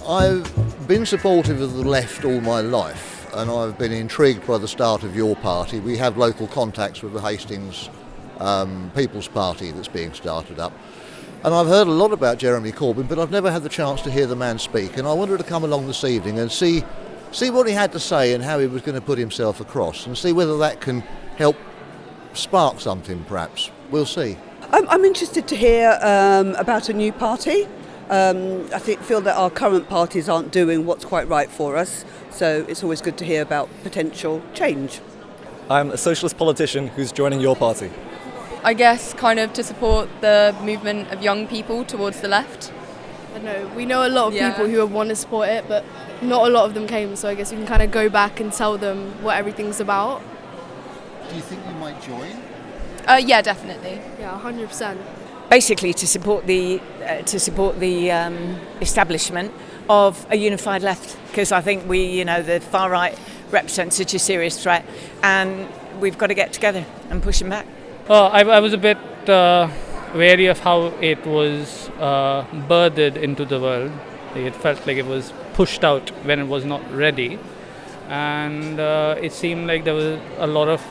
I've been supportive of the left all my life, and I've been intrigued by the start of your party. We have local contacts with the Hastings Peoples Party that's being started up. And I've heard a lot about Jeremy Corbyn, but I've never had the chance to hear the man speak. And I wanted to come along this evening and see what he had to say and how he was going to put himself across, and see whether that can help spark something, perhaps. We'll see. I'm interested to hear about a new party. I feel that our current parties aren't doing what's quite right for us, so it's always good to hear about potential change. I'm a socialist politician who's joining your party. I guess kind of to support the movement of young people towards the left. I know, we know a lot of people who want to support it, but not a lot of them came, so I guess we can kind of go back and tell them what everything's about. Do you think you might join? Yeah, definitely. Yeah, 100%. Basically, to support the establishment of a unified left, because I think the far right represents such a serious threat, and we've got to get together and push them back. I was a bit wary of how it was birthed into the world. It felt like it was pushed out when it was not ready, and it seemed like there was a lot of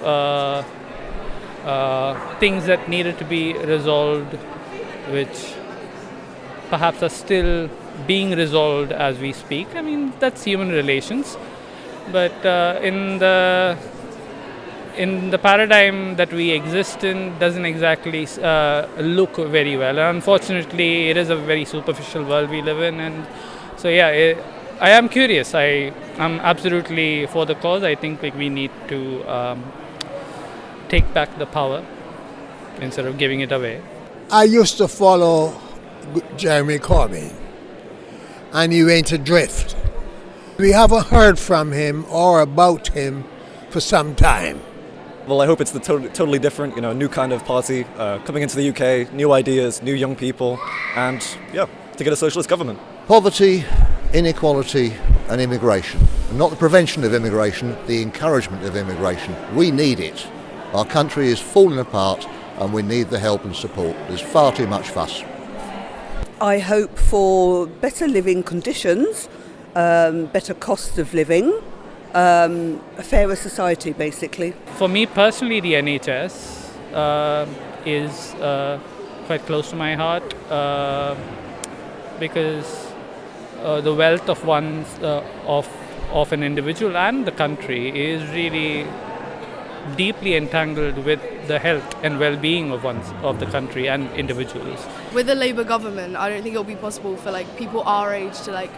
things that needed to be resolved, which perhaps are still being resolved as we speak. I mean, that's human relations, but in the paradigm that we exist in doesn't exactly look very well. And unfortunately, it is a very superficial world we live in, and so I am curious. I'm absolutely for the cause. I think we need to take back the power instead of giving it away. I used to follow Jeremy Corbyn, and he went adrift. We haven't heard from him or about him for some time. Well, I hope it's the totally different, new kind of party coming into the UK, new ideas, new young people, and to get a socialist government. Poverty, inequality and immigration. And not the prevention of immigration, the encouragement of immigration. We need it. Our country is falling apart and we need the help and support. There's far too much fuss. I hope for better living conditions, better cost of living, a fairer society, basically. For me personally, the NHS is quite close to my heart because the wealth of of an individual and the country is really deeply entangled with the health and well-being of the country and individuals. With a Labour government, I don't think it'll be possible for people our age to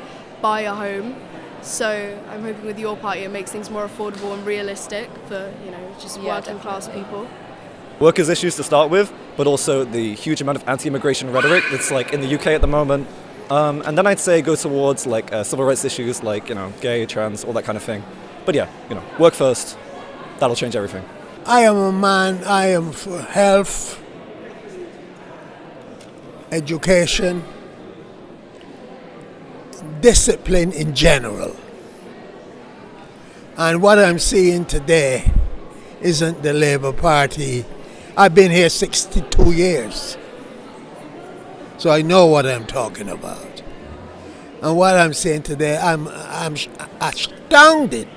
buy a home. So I'm hoping with your party it makes things more affordable and realistic for just working class people. Workers' issues to start with, but also the huge amount of anti-immigration rhetoric that's in the UK at the moment. And then I'd say go towards civil rights issues gay, trans, all that kind of thing. But work first. That'll change everything. I am a man, I am for health, education, discipline in general. And what I'm seeing today isn't the Labour Party. I've been here 62 years, so I know what I'm talking about. And what I'm saying today, I'm astounded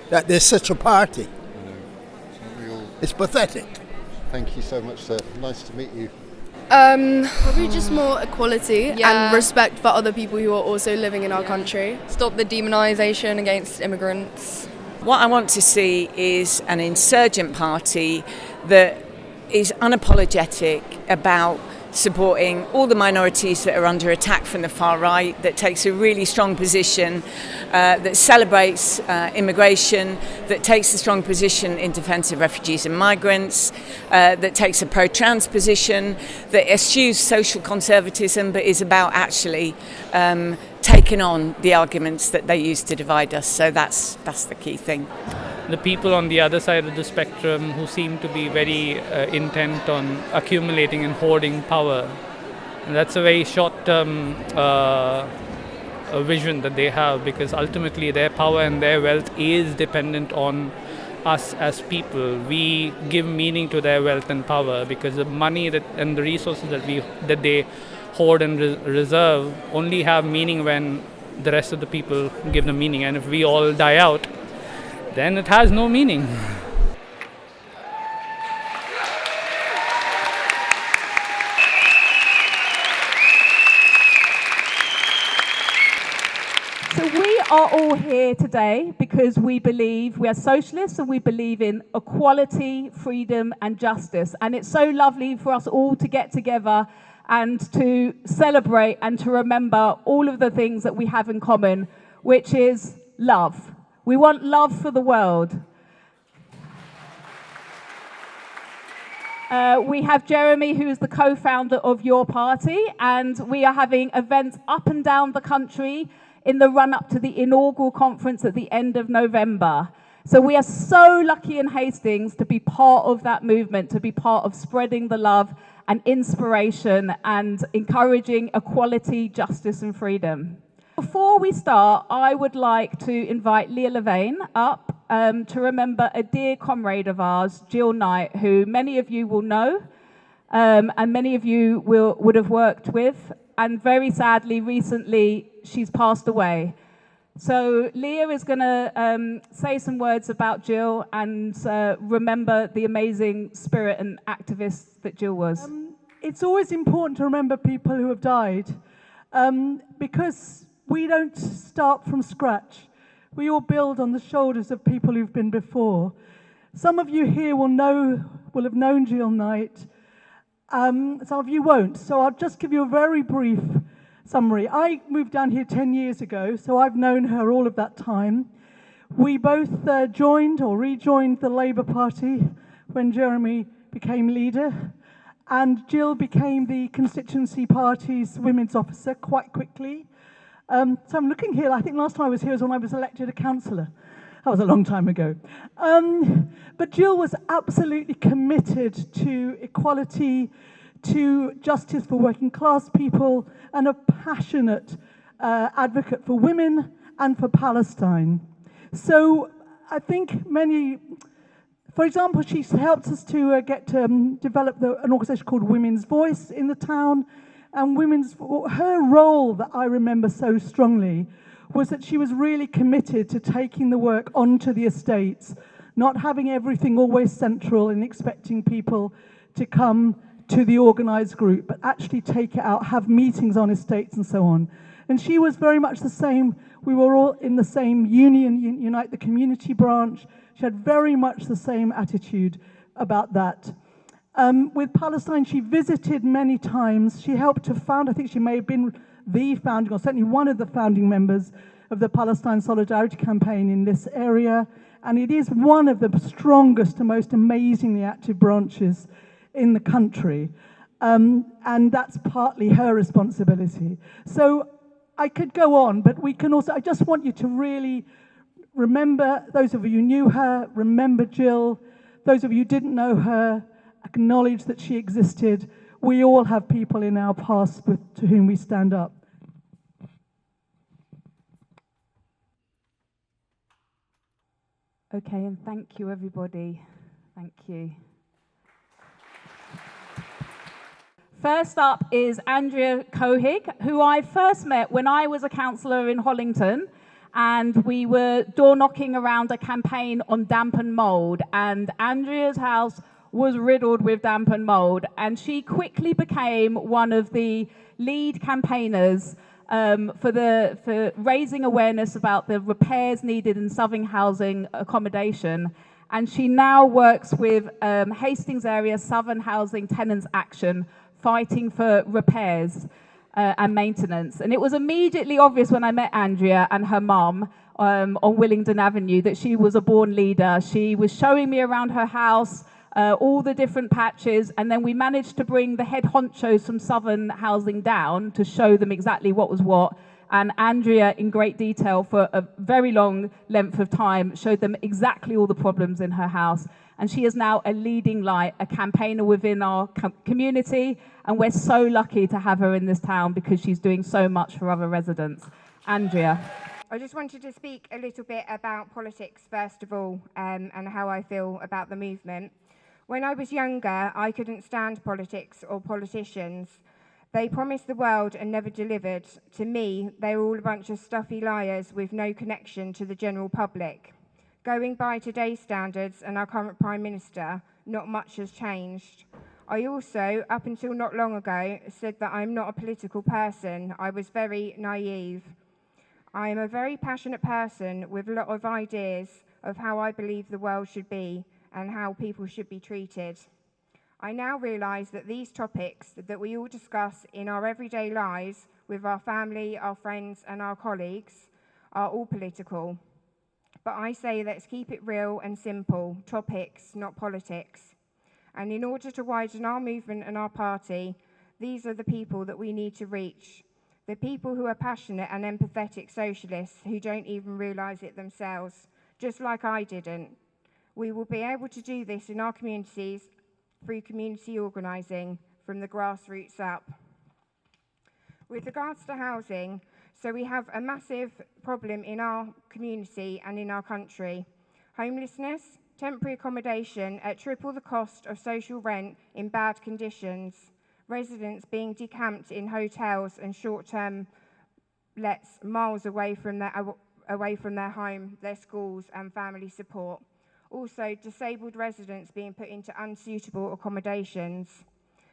that there's such a party. It's pathetic. Thank you so much, sir. Nice to meet you. Probably just more equality and respect for other people who are also living in our country. Stop the demonisation against immigrants. What I want to see is an insurgent party that is unapologetic about supporting all the minorities that are under attack from the far right, that takes a really strong position, that celebrates immigration, that takes a strong position in defence of refugees and migrants, that takes a pro-trans position, that eschews social conservatism but is about actually taking on the arguments that they use to divide us. So that's the key thing. The people on the other side of the spectrum who seem to be very intent on accumulating and hoarding power. And that's a very short-term vision that they have, because ultimately their power and their wealth is dependent on us as people. We give meaning to their wealth and power because the money and the resources that they hoard and reserve only have meaning when the rest of the people, give them meaning. And if we all die out, then it has no meaning. So we are all here today because we are socialists and we believe in equality, freedom and justice. And it's so lovely for us all to get together and to celebrate and to remember all of the things that we have in common, which is love. We want love for the world. We have Jeremy, who is the co-founder of your party, and we are having events up and down the country in the run-up to the inaugural conference at the end of November. So we are so lucky in Hastings to be part of that movement, to be part of spreading the love and inspiration and encouraging equality, justice and freedom. Before we start, I would like to invite Leah Levain up to remember a dear comrade of ours, Jill Knight, who many of you will know and many of you would have worked with. And very sadly, recently, she's passed away. So Leah is going to say some words about Jill and remember the amazing spirit and activist that Jill was. It's always important to remember people who have died because we don't start from scratch. We all build on the shoulders of people who've been before. Some of you here will have known Jill Knight. Some of you won't, so I'll just give you a very brief summary. I moved down here 10 years ago, so I've known her all of that time. We both joined or rejoined the Labour Party when Jeremy became leader, and Jill became the constituency party's women's officer quite quickly. So I'm looking here, I think last time I was here was when I was elected a councillor. That was a long time ago. But Jill was absolutely committed to equality, to justice for working class people, and a passionate advocate for women and for Palestine. So I think for example, she helped us to develop an organisation called Women's Voice in the town. And her role that I remember so strongly was that she was really committed to taking the work onto the estates, not having everything always central and expecting people to come to the organised group, but actually take it out, have meetings on estates and so on. And she was very much the same. We were all in the same union, Unite the Community branch. She had very much the same attitude about that. With Palestine, she visited many times. She helped to found, I think she may have been the founding, or certainly one of the founding members of the Palestine Solidarity Campaign in this area. And it is one of the strongest and most amazingly active branches in the country. And that's partly her responsibility. So I could go on, but we can also, I just want you to really remember, those of you who knew her, remember Jill. Those of you who didn't know her, acknowledge that she existed. We all have people in our past to whom we stand up. Okay, and thank you, everybody. Thank you. First up is Andrea Cowhig, who I first met when I was a councillor in Hollington, and we were door knocking around a campaign on damp and mould, and Andrea's house was riddled with damp and mould, and she quickly became one of the lead campaigners for raising awareness about the repairs needed in Southern housing accommodation. And she now works with Hastings area Southern Housing Tenants Action, fighting for repairs and maintenance. And it was immediately obvious when I met Andrea and her mum on Willingdon Avenue that she was a born leader. She was showing me around her house, all the different patches, and then we managed to bring the head honchos from Southern Housing down to show them exactly what was what. And Andrea, in great detail for a very long length of time, showed them exactly all the problems in her house. And she is now a leading light, a campaigner within our community, and we're so lucky to have her in this town because she's doing so much for other residents. Andrea. I just wanted to speak a little bit about politics, first of all, and how I feel about the movement. When I was younger, I couldn't stand politics or politicians They promised the world and never delivered. To me, they were all a bunch of stuffy liars with no connection to the general public. Going by today's standards and our current Prime Minister, not much has changed. I also, up until not long ago, said that I'm not a political person. I was very naive. I am a very passionate person with a lot of ideas of how I believe the world should be and how people should be treated. I now realise that these topics that we all discuss in our everyday lives with our family, our friends and our colleagues are all political. But I say let's keep it real and simple, topics, not politics. And in order to widen our movement and our party, these are the people that we need to reach. The people who are passionate and empathetic socialists who don't even realise it themselves, just like I didn't. We will be able to do this in our communities through community organising from the grassroots up. With regards to housing, so we have a massive problem in our community and in our country. Homelessness, temporary accommodation at triple the cost of social rent in bad conditions, residents being decamped in hotels and short-term lets miles away from their home, their schools and family support. Also, disabled residents being put into unsuitable accommodations.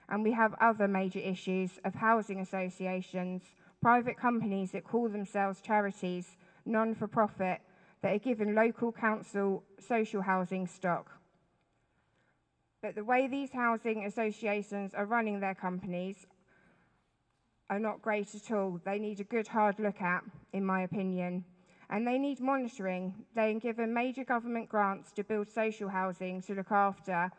And we have other major issues of housing associations, private companies that call themselves charities, non-for-profit, that are given local council social housing stock. But the way these housing associations are running their companies are not great at all. They need a good hard look at, in my opinion. And they need monitoring. They are given major government grants to build social housing to look after.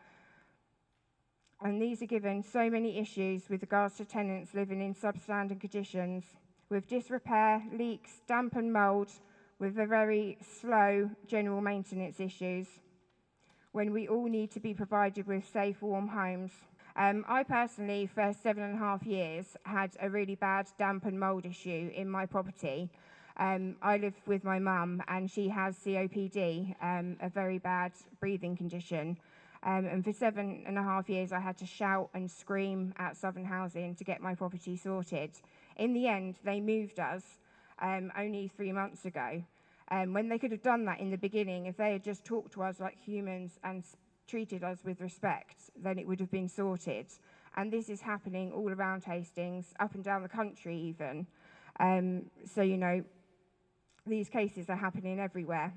And these are given so many issues with regards to tenants living in substandard conditions, with disrepair, leaks, damp and mould, with a very slow general maintenance issues, when we all need to be provided with safe, warm homes. I personally, for 7.5 years, had a really bad damp and mould issue in my property. I live with my mum and she has COPD, a very bad breathing condition. And for 7.5 years, I had to shout and scream at Southern Housing to get my property sorted. In the end, they moved us only 3 months ago. When they could have done that in the beginning, if they had just talked to us like humans and treated us with respect, then it would have been sorted. And this is happening all around Hastings, up and down the country even. So, you know, these cases are happening everywhere.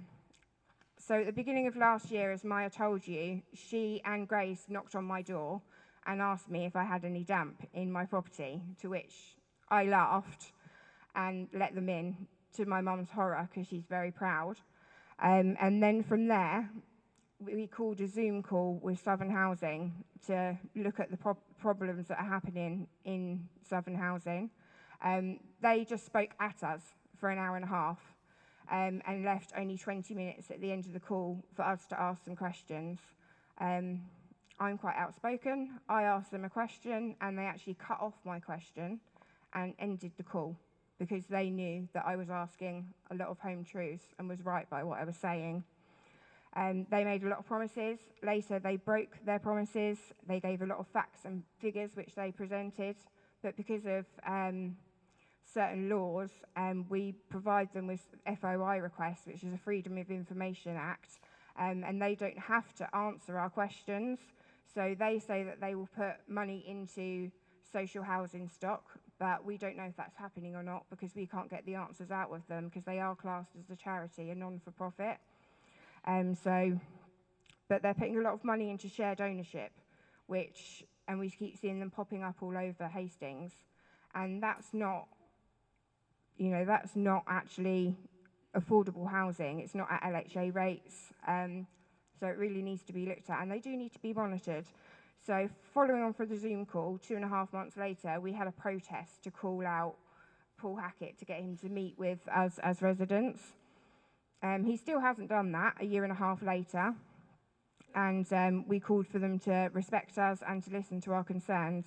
So at the beginning of last year, as Maya told you, she and Grace knocked on my door and asked me if I had any damp in my property, to which I laughed and let them in, to my mum's horror, because she's very proud. And then from there, we called a Zoom call with Southern Housing to look at the problems that are happening in Southern Housing. They just spoke at us for an hour and a half. And left only 20 minutes at the end of the call for us to ask some questions. I'm quite outspoken. I asked them a question and they actually cut off my question and ended the call because they knew that I was asking a lot of home truths and was right by what I was saying. They made a lot of promises. Later, they broke their promises. They gave a lot of facts and figures which they presented, but because of certain laws, we provide them with FOI requests, which is a Freedom of Information Act, and they don't have to answer our questions. So they say that they will put money into social housing stock, but we don't know if that's happening or not because we can't get the answers out of them because they are classed as a charity, a non-for-profit. But they're putting a lot of money into shared ownership, and we keep seeing them popping up all over Hastings, and that's not actually affordable housing. It's not at LHA rates, so it really needs to be looked at, and they do need to be monitored. So following on from the Zoom call, 2.5 months later, we had a protest to call out Paul Hackett to get him to meet with us as residents. He still hasn't done that a 1.5 years later, and we called for them to respect us and to listen to our concerns.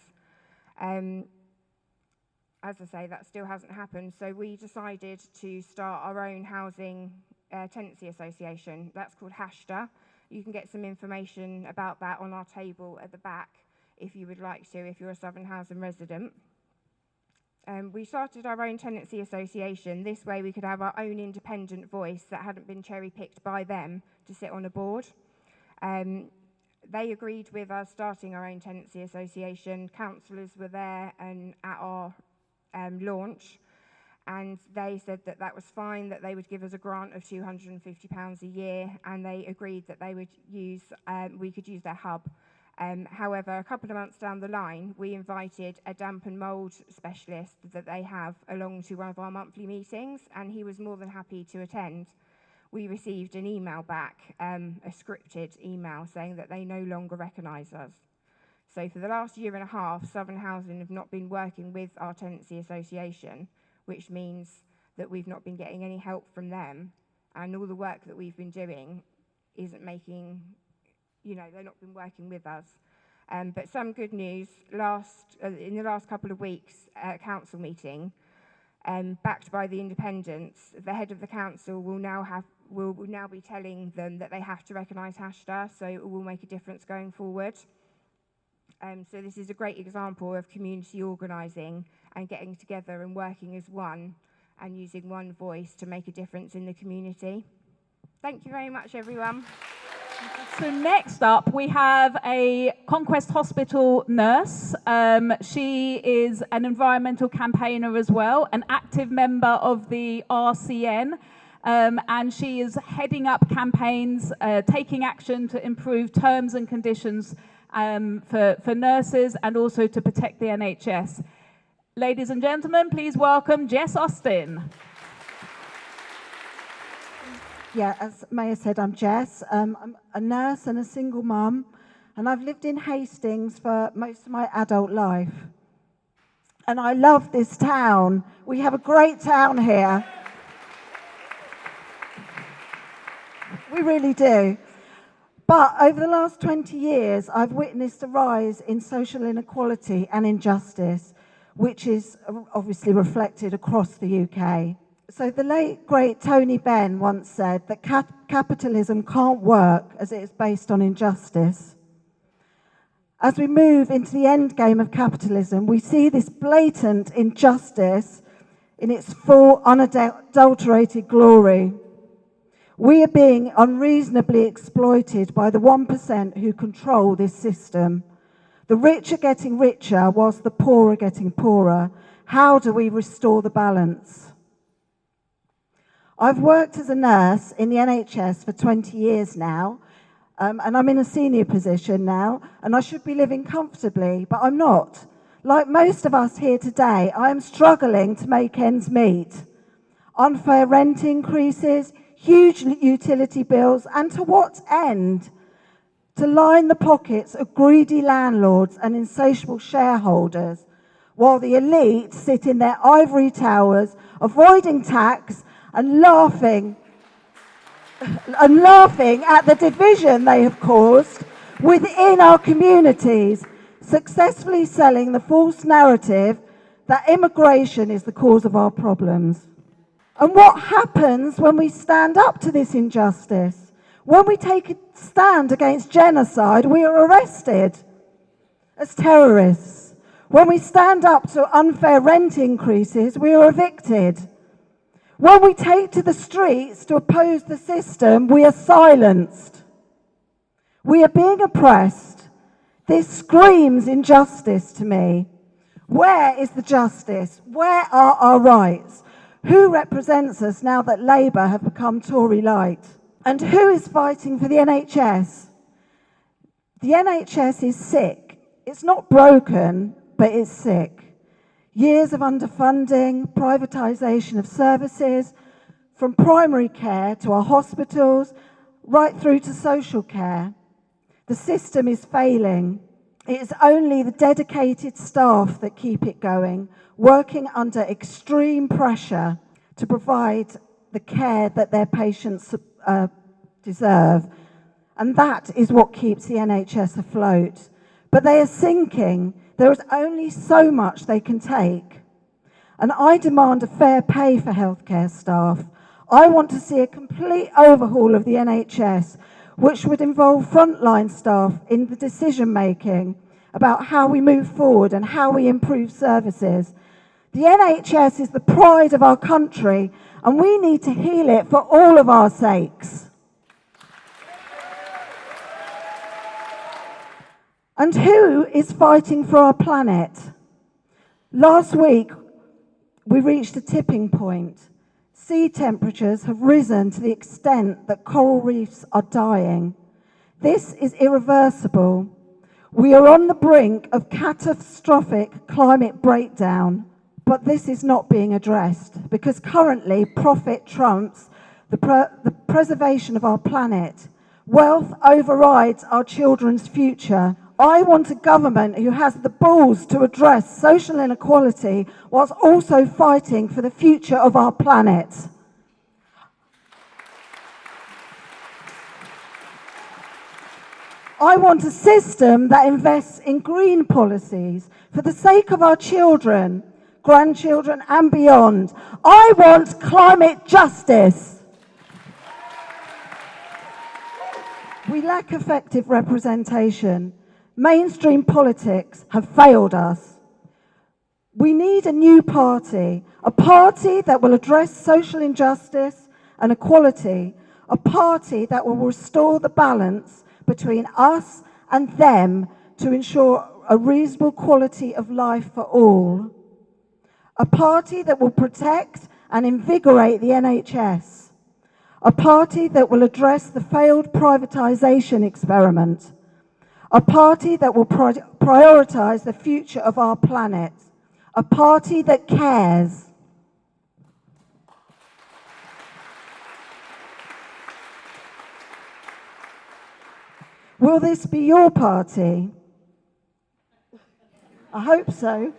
As I say, that still hasn't happened, so we decided to start our own housing tenancy association. That's called HASTA. You can get some information about that on our table at the back if you would like to, if you're a Southern Housing resident. We started our own tenancy association. This way we could have our own independent voice that hadn't been cherry-picked by them to sit on a board. They agreed with us starting our own tenancy association. Councillors were there and at our launch, and they said that that was fine, that they would give us a grant of £250 a year, and they agreed that they would use, we could use their hub. However, a couple of months down the line, we invited a damp and mould specialist that they have along to one of our monthly meetings, and he was more than happy to attend. We received an email back, a scripted email, saying that they no longer recognise us. So for the last year and a half, Southern Housing have not been working with our tenancy association, which means that we've not been getting any help from them, and all the work that we've been doing isn't making, you know, they've not been working with us. But some good news, in the last couple of weeks at a council meeting, backed by the independents, the head of the council will now be telling them that they have to recognise Hashta, so it will make a difference going forward. So this is a great example of community organising and getting together and working as one and using one voice to make a difference in the community. Thank you very much, everyone. So next up, we have a Conquest Hospital nurse. She is an environmental campaigner as well, an active member of the RCN, and she is heading up campaigns, taking action to improve terms and conditions for nurses and also to protect the NHS. Ladies and gentlemen, please welcome Jess Austin. Yeah, as Mayor said, I'm Jess. I'm a nurse and a single mum, and I've lived in Hastings for most of my adult life. And I love this town. We have a great town here. We really do. But over the last 20 years, I've witnessed a rise in social inequality and injustice, which is obviously reflected across the UK. So the late, great Tony Benn once said that capitalism can't work as it is based on injustice. As we move into the end game of capitalism, we see this blatant injustice in its full, unadulterated glory. We are being unreasonably exploited by the 1% who control this system. The rich are getting richer whilst the poor are getting poorer. How do we restore the balance? I've worked as a nurse in the NHS for 20 years now, and I'm in a senior position now, and I should be living comfortably, but I'm not. Like most of us here today, I am struggling to make ends meet. Unfair rent increases, huge utility bills, and to what end? To line the pockets of greedy landlords and insatiable shareholders, while the elite sit in their ivory towers, avoiding tax and laughing at the division they have caused within our communities, successfully selling the false narrative that immigration is the cause of our problems. And what happens when we stand up to this injustice? When we take a stand against genocide, we are arrested as terrorists. When we stand up to unfair rent increases, we are evicted. When we take to the streets to oppose the system, we are silenced. We are being oppressed. This screams injustice to me. Where is the justice? Where are our rights? Who represents us now that Labour have become Tory light? And who is fighting for the NHS? The NHS is sick. It's not broken, but it's sick. Years of underfunding, privatisation of services, from primary care to our hospitals, right through to social care. The system is failing. It is only the dedicated staff that keep it going, working under extreme pressure to provide the care that their patients deserve. And that is what keeps the NHS afloat. But they are sinking. There is only so much they can take. And I demand a fair pay for healthcare staff. I want to see a complete overhaul of the NHS, which would involve frontline staff in the decision making about how we move forward and how we improve services. The NHS is the pride of our country, and we need to heal it for all of our sakes. And who is fighting for our planet? Last week, we reached a tipping point. Sea temperatures have risen to the extent that coral reefs are dying. This is irreversible. We are on the brink of catastrophic climate breakdown, but this is not being addressed because currently profit trumps the preservation of our planet. Wealth overrides our children's future. I want a government who has the balls to address social inequality whilst also fighting for the future of our planet. I want a system that invests in green policies for the sake of our children, grandchildren and beyond. I want climate justice. We lack effective representation. Mainstream politics have failed us. We need a new party, a party that will address social injustice and equality, a party that will restore the balance between us and them to ensure a reasonable quality of life for all. A party that will protect and invigorate the NHS. A party that will address the failed privatisation experiment. A party that will prioritise the future of our planet. A party that cares. Will this be your party? I hope so.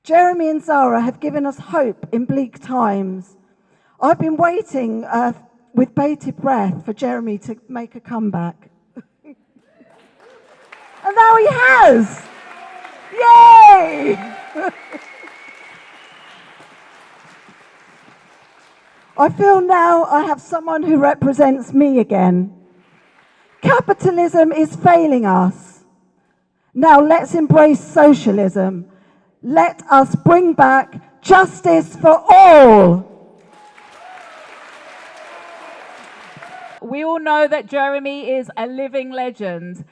Jeremy and Zara have given us hope in bleak times. I've been waiting with bated breath for Jeremy to make a comeback. And now he has! Yay! I feel now I have someone who represents me again. Capitalism is failing us. Now let's embrace socialism. Let us bring back justice for all. We all know that Jeremy is a living legend.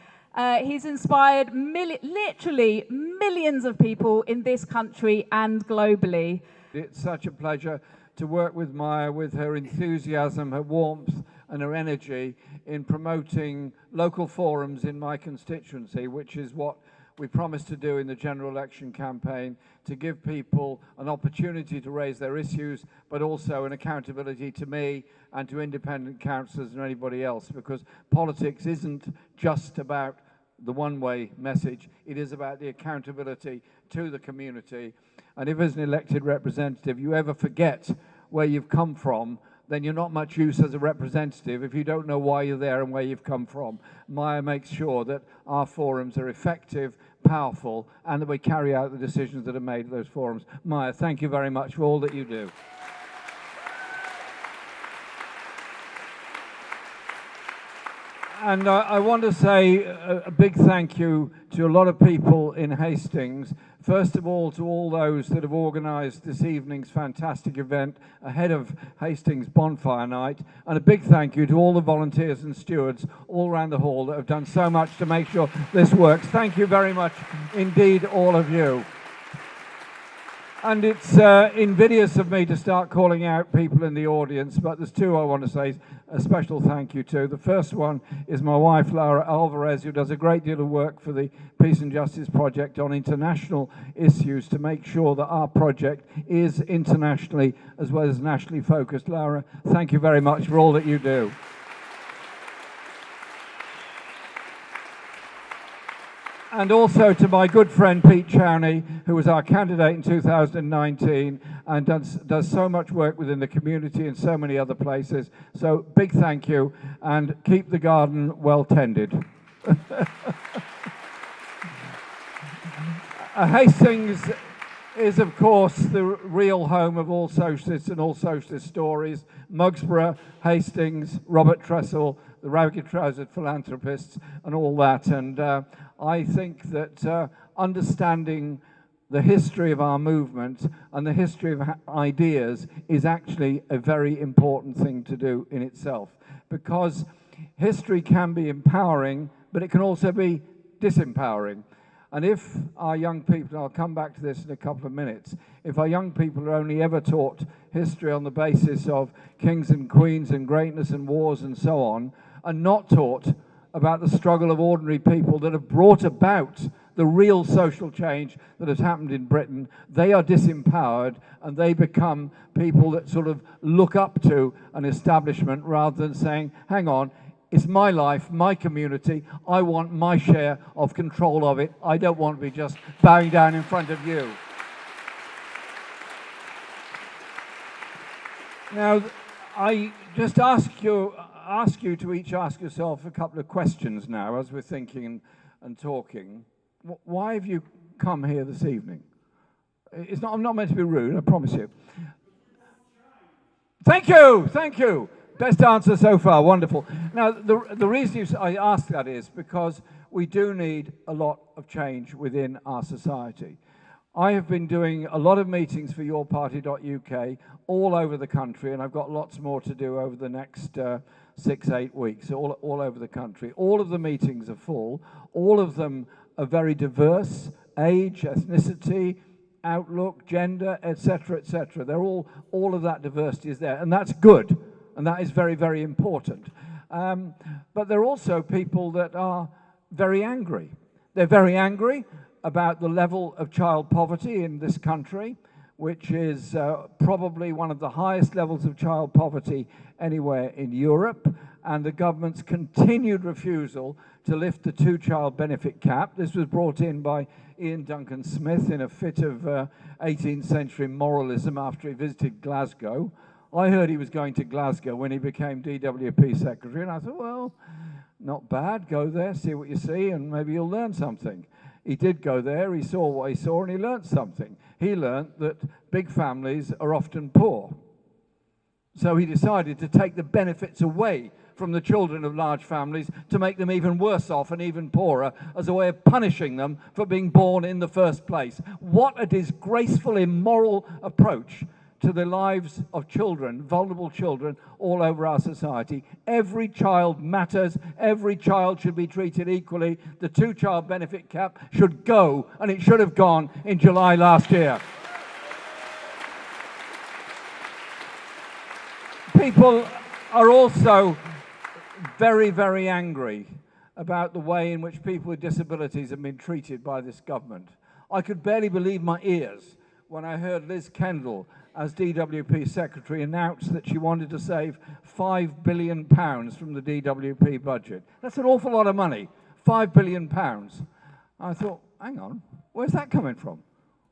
He's inspired literally millions of people in this country and globally. It's such a pleasure to work with Maya, with her enthusiasm, her warmth and her energy in promoting local forums in my constituency, which is what we promised to do in the general election campaign, to give people an opportunity to raise their issues, but also an accountability to me and to independent councillors and anybody else, because politics isn't just about the one-way message, it is about the accountability to the community. And if as an elected representative you ever forget where you've come from, then you're not much use as a representative if you don't know why you're there and where you've come from. Maya makes sure that our forums are effective, powerful, and that we carry out the decisions that are made at those forums. Maya, thank you very much for all that you do. And I want to say a big thank you to a lot of people in Hastings. First of all, to all those that have organised this evening's fantastic event ahead of Hastings Bonfire Night. And a big thank you to all the volunteers and stewards all around the hall that have done so much to make sure this works. Thank you very much indeed, all of you. And it's invidious of me to start calling out people in the audience, but there's two I want to say a special thank you to. The first one is my wife, Laura Alvarez, who does a great deal of work for the Peace and Justice Project on international issues to make sure that our project is internationally as well as nationally focused. Laura, thank you very much for all that you do. And also to my good friend Pete Chowney, who was our candidate in 2019 and does so much work within the community and so many other places. So big thank you, and keep the garden well tended. Hastings is, of course, the real home of all socialists and all socialist stories. Mugsborough, Hastings, Robert Tressel, the ragged-trousered philanthropists, and all that. And I think that understanding the history of our movement and the history of ideas is actually a very important thing to do in itself, because history can be empowering, but it can also be disempowering. And if our young people, and I'll come back to this in a couple of minutes, if our young people are only ever taught history on the basis of kings and queens and greatness and wars and so on, and not taught about the struggle of ordinary people that have brought about the real social change that has happened in Britain, they are disempowered and they become people that sort of look up to an establishment rather than saying, hang on, it's my life, my community, I want my share of control of it. I don't want to be just bowing down in front of you. Now, I just ask you to each ask yourself a couple of questions now as we're thinking and talking. Why have you come here this evening? I'm not meant to be rude, I promise you. Thank you, thank you. Best answer so far, wonderful. Now, the reason I ask that is because we do need a lot of change within our society. I have been doing a lot of meetings for yourparty.uk all over the country, and I've got lots more to do over the next 6-8 weeks, all over the country. All of the meetings are full. All of them are very diverse, age, ethnicity, outlook, gender, etc., etc. They're all of that diversity is there, and that's good. And that is very, very important. But there are also people that are very angry. They're very angry about the level of child poverty in this country, which is probably one of the highest levels of child poverty anywhere in Europe, and the government's continued refusal to lift the two-child benefit cap. This was brought in by Ian Duncan Smith in a fit of 18th century moralism after he visited Glasgow. I heard he was going to Glasgow when he became DWP secretary, and I thought, well, not bad, go there, see what you see, and maybe you'll learn something. He did go there, he saw what he saw, and he learned something. He learned that big families are often poor. So he decided to take the benefits away from the children of large families to make them even worse off and even poorer as a way of punishing them for being born in the first place. What a disgraceful, immoral approach to the lives of children, vulnerable children, all over our society. Every child matters. Every child should be treated equally. The two-child benefit cap should go, and it should have gone in July last year. People are also very, very angry about the way in which people with disabilities have been treated by this government. I could barely believe my ears when I heard Liz Kendall, as DWP Secretary, announced that she wanted to save £5 billion from the DWP budget. That's an awful lot of money, £5 billion. I thought, hang on, where's that coming from?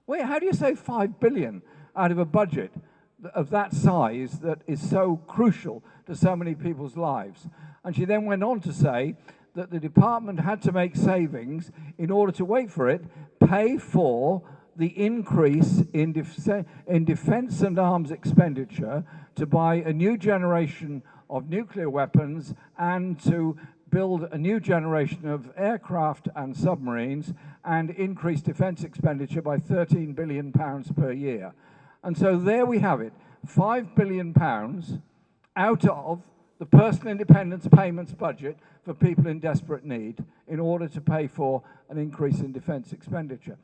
How do you save £5 billion out of a budget of that size that is so crucial to so many people's lives? And she then went on to say that the department had to make savings in order to, wait for it, pay for the increase in defence and arms expenditure to buy a new generation of nuclear weapons and to build a new generation of aircraft and submarines and increase defence expenditure by £13 billion per year. And so there we have it, £5 billion out of the personal independence payments budget for people in desperate need in order to pay for an increase in defence expenditure.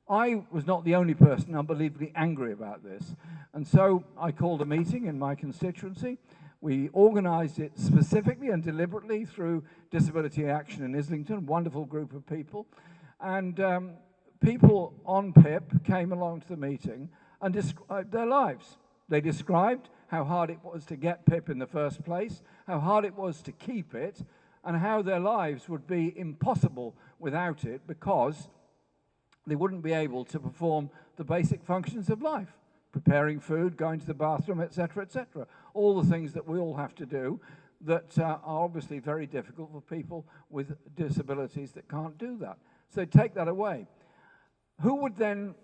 I was not the only person unbelievably angry about this, and so I called a meeting in my constituency. We organised it specifically and deliberately through Disability Action in Islington, a wonderful group of people, and people on PIP came along to the meeting and described their lives. They described how hard it was to get PIP in the first place, how hard it was to keep it, and how their lives would be impossible without it because they wouldn't be able to perform the basic functions of life, preparing food, going to the bathroom, etc., etc. All the things that we all have to do that are obviously very difficult for people with disabilities that can't do that. So take that away. Who would then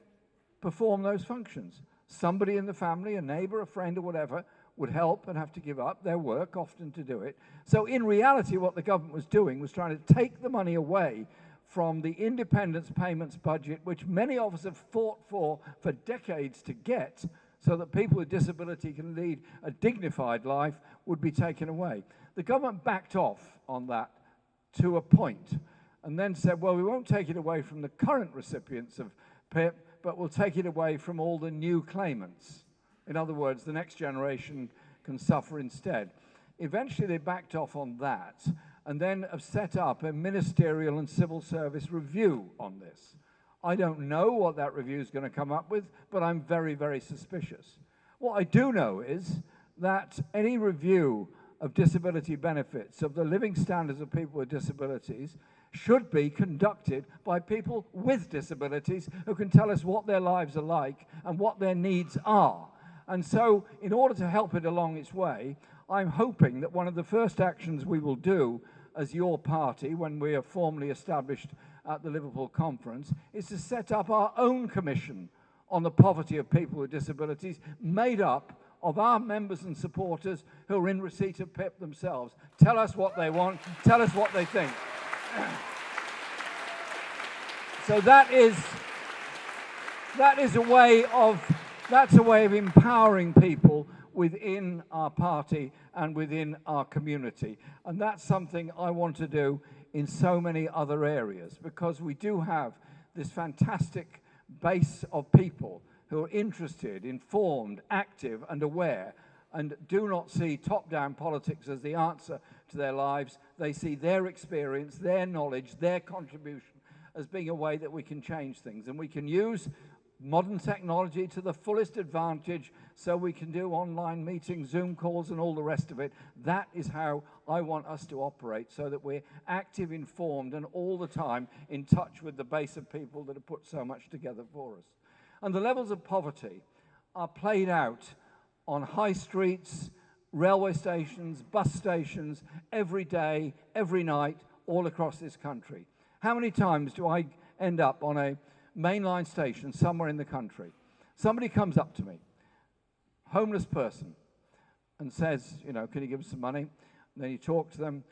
perform those functions? Somebody in the family, a neighbour, a friend, or whatever, would help and have to give up their work often to do it. So in reality, what the government was doing was trying to take the money away from the independence payments budget, which many of us have fought for decades to get, so that people with disability can lead a dignified life, would be taken away. The government backed off on that to a point, and then said, well, we won't take it away from the current recipients of PIP, but we'll take it away from all the new claimants. In other words, the next generation can suffer instead. Eventually they backed off on that, and then have set up a ministerial and civil service review on this. I don't know what that review is going to come up with, but I'm very, very suspicious. What I do know is that any review of disability benefits, of the living standards of people with disabilities, should be conducted by people with disabilities who can tell us what their lives are like and what their needs are. And so, in order to help it along its way, I'm hoping that one of the first actions we will do as your party, when we are formally established at the Liverpool conference, is to set up our own commission on the poverty of people with disabilities, made up of our members and supporters who are in receipt of PIP themselves. Tell us what they want, tell us what they think. So that's a way of empowering people within our party and within our community. And that's something I want to do in so many other areas, because we do have this fantastic base of people who are interested, informed, active and aware, and do not see top-down politics as the answer to their lives. They see their experience, their knowledge, their contribution as being a way that we can change things. And we can use modern technology to the fullest advantage, so we can do online meetings, Zoom calls and all the rest of it. That is how I want us to operate, so that we're active, informed and all the time in touch with the base of people that have put so much together for us. And the levels of poverty are played out on high streets, railway stations, bus stations, every day, every night, all across this country. How many times do I end up on a mainline station somewhere in the country? Somebody comes up to me, homeless person, and says, you know, can you give us some money? And then you talk to them,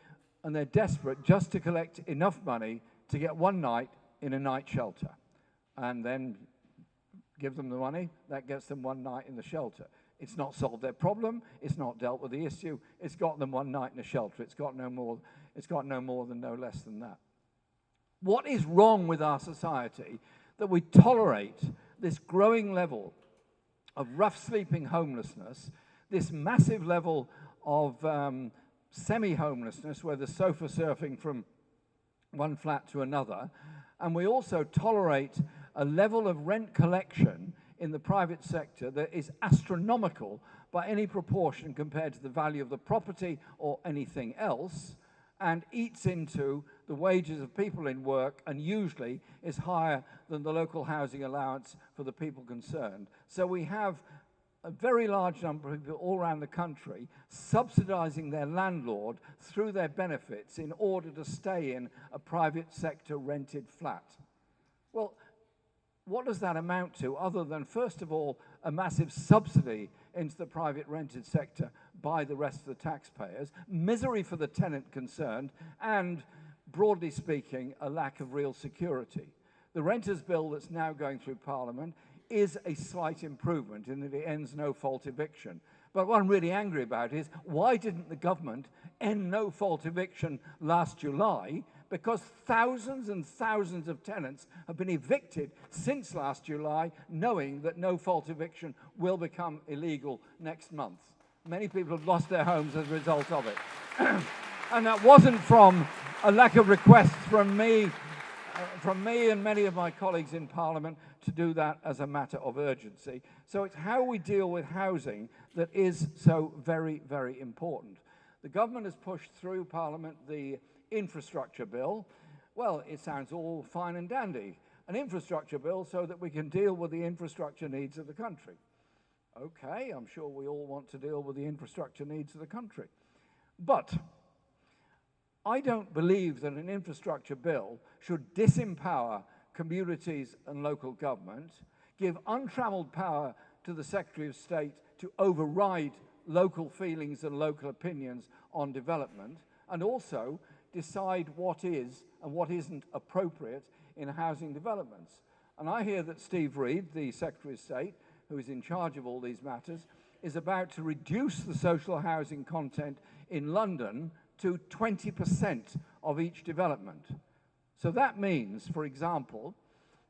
and they're desperate just to collect enough money to get one night in a night shelter. And then give them the money, that gets them one night in the shelter. It's not solved their problem, it's not dealt with the issue, it's got them one night in a shelter. It's got no more than no less than that. What is wrong with our society that we tolerate this growing level of rough sleeping homelessness, this massive level of semi-homelessness, where they're sofa surfing from one flat to another, and we also tolerate a level of rent collection in the private sector that is astronomical by any proportion compared to the value of the property or anything else, and eats into the wages of people in work, and usually is higher than the local housing allowance for the people concerned. So we have a very large number of people all around the country subsidizing their landlord through their benefits in order to stay in a private sector rented flat. Well, what does that amount to, other than, first of all, a massive subsidy into the private rented sector by the rest of the taxpayers, misery for the tenant concerned, and, broadly speaking, a lack of real security? The renters' bill that's now going through Parliament is a slight improvement in that it ends no-fault eviction. But what I'm really angry about is, why didn't the government end no-fault eviction last July? Because thousands and thousands of tenants have been evicted since last July, knowing that no-fault eviction will become illegal next month. Many people have lost their homes as a result of it. And that wasn't from a lack of requests from me and many of my colleagues in Parliament to do that as a matter of urgency. So it's how we deal with housing that is so very, very important. The government has pushed through Parliament the infrastructure bill. Well, it sounds all fine and dandy. An infrastructure bill so that we can deal with the infrastructure needs of the country. Okay, I'm sure we all want to deal with the infrastructure needs of the country. But I don't believe that an infrastructure bill should disempower communities and local government, give untrammeled power to the Secretary of State to override local feelings and local opinions on development, and also decide what is and what isn't appropriate in housing developments. And I hear that Steve Reid, the Secretary of State, who is in charge of all these matters, is about to reduce the social housing content in London to 20% of each development. So that means, for example,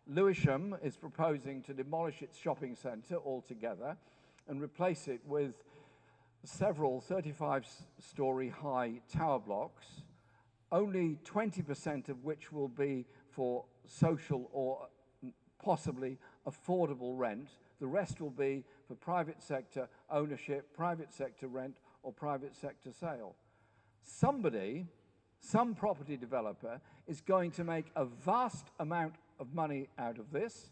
Lewisham is proposing to demolish its shopping centre altogether and replace it with several 35-storey high tower blocks, only 20% of which will be for social or possibly affordable rent. The rest will be for private sector ownership, private sector rent, or private sector sale. Somebody, some property developer, is going to make a vast amount of money out of this,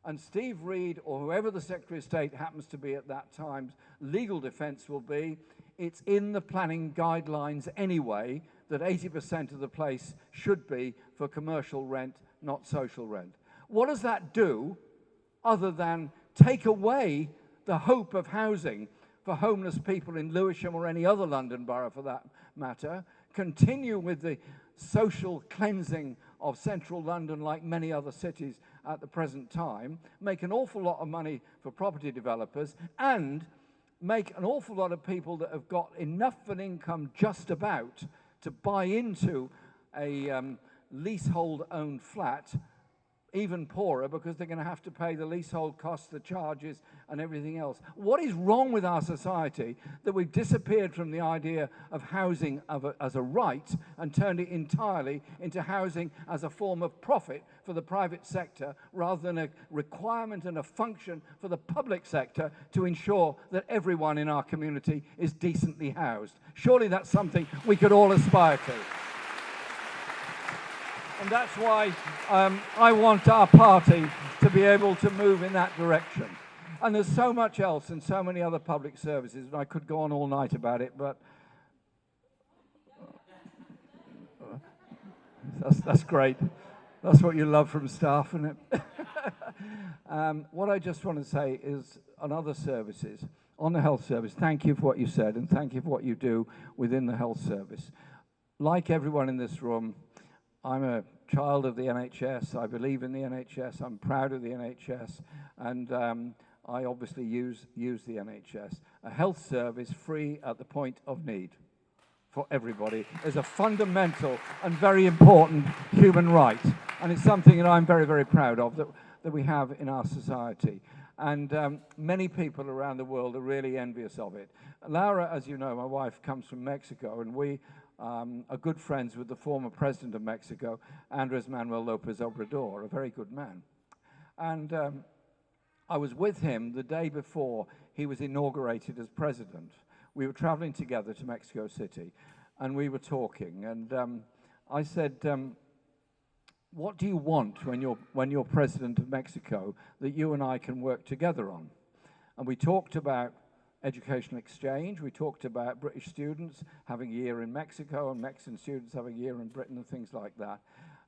and Steve Reid, or whoever the Secretary of State happens to be at that time's legal defence will be, it's in the planning guidelines anyway that 80% of the place should be for commercial rent, not social rent. What does that do other than take away the hope of housing for homeless people in Lewisham or any other London borough for that matter, continue with the social cleansing of central London like many other cities at the present time, make an awful lot of money for property developers, and make an awful lot of people that have got enough of an income just about to buy into a leasehold-owned flat even poorer, because they're going to have to pay the leasehold costs, the charges, and everything else. What is wrong with our society that we've disappeared from the idea of housing as a right and turned it entirely into housing as a form of profit for the private sector rather than a requirement and a function for the public sector to ensure that everyone in our community is decently housed? Surely that's something we could all aspire to. And that's why I want our party to be able to move in that direction. And there's so much else and so many other public services, and I could go on all night about it, but that's great. That's what you love from staff, isn't it? What I just want to say is on other services, on the health service, thank you for what you said, and thank you for what you do within the health service. Like everyone in this room, I'm a child of the NHS. I believe in the NHS. I'm proud of the NHS. And I obviously use the NHS. A health service free at the point of need for everybody is a fundamental and very important human right. And it's something that I'm very, very proud of that we have in our society. And many people around the world are really envious of it. Laura, as you know, my wife, comes from Mexico, and we are good friends with the former president of Mexico, Andres Manuel Lopez Obrador, a very good man. And I was with him the day before he was inaugurated as president. We were traveling together to Mexico City, and we were talking. And I said, what do you want when you're president of Mexico that you and I can work together on? And we talked about educational exchange. We talked about British students having a year in Mexico and Mexican students having a year in Britain and things like that.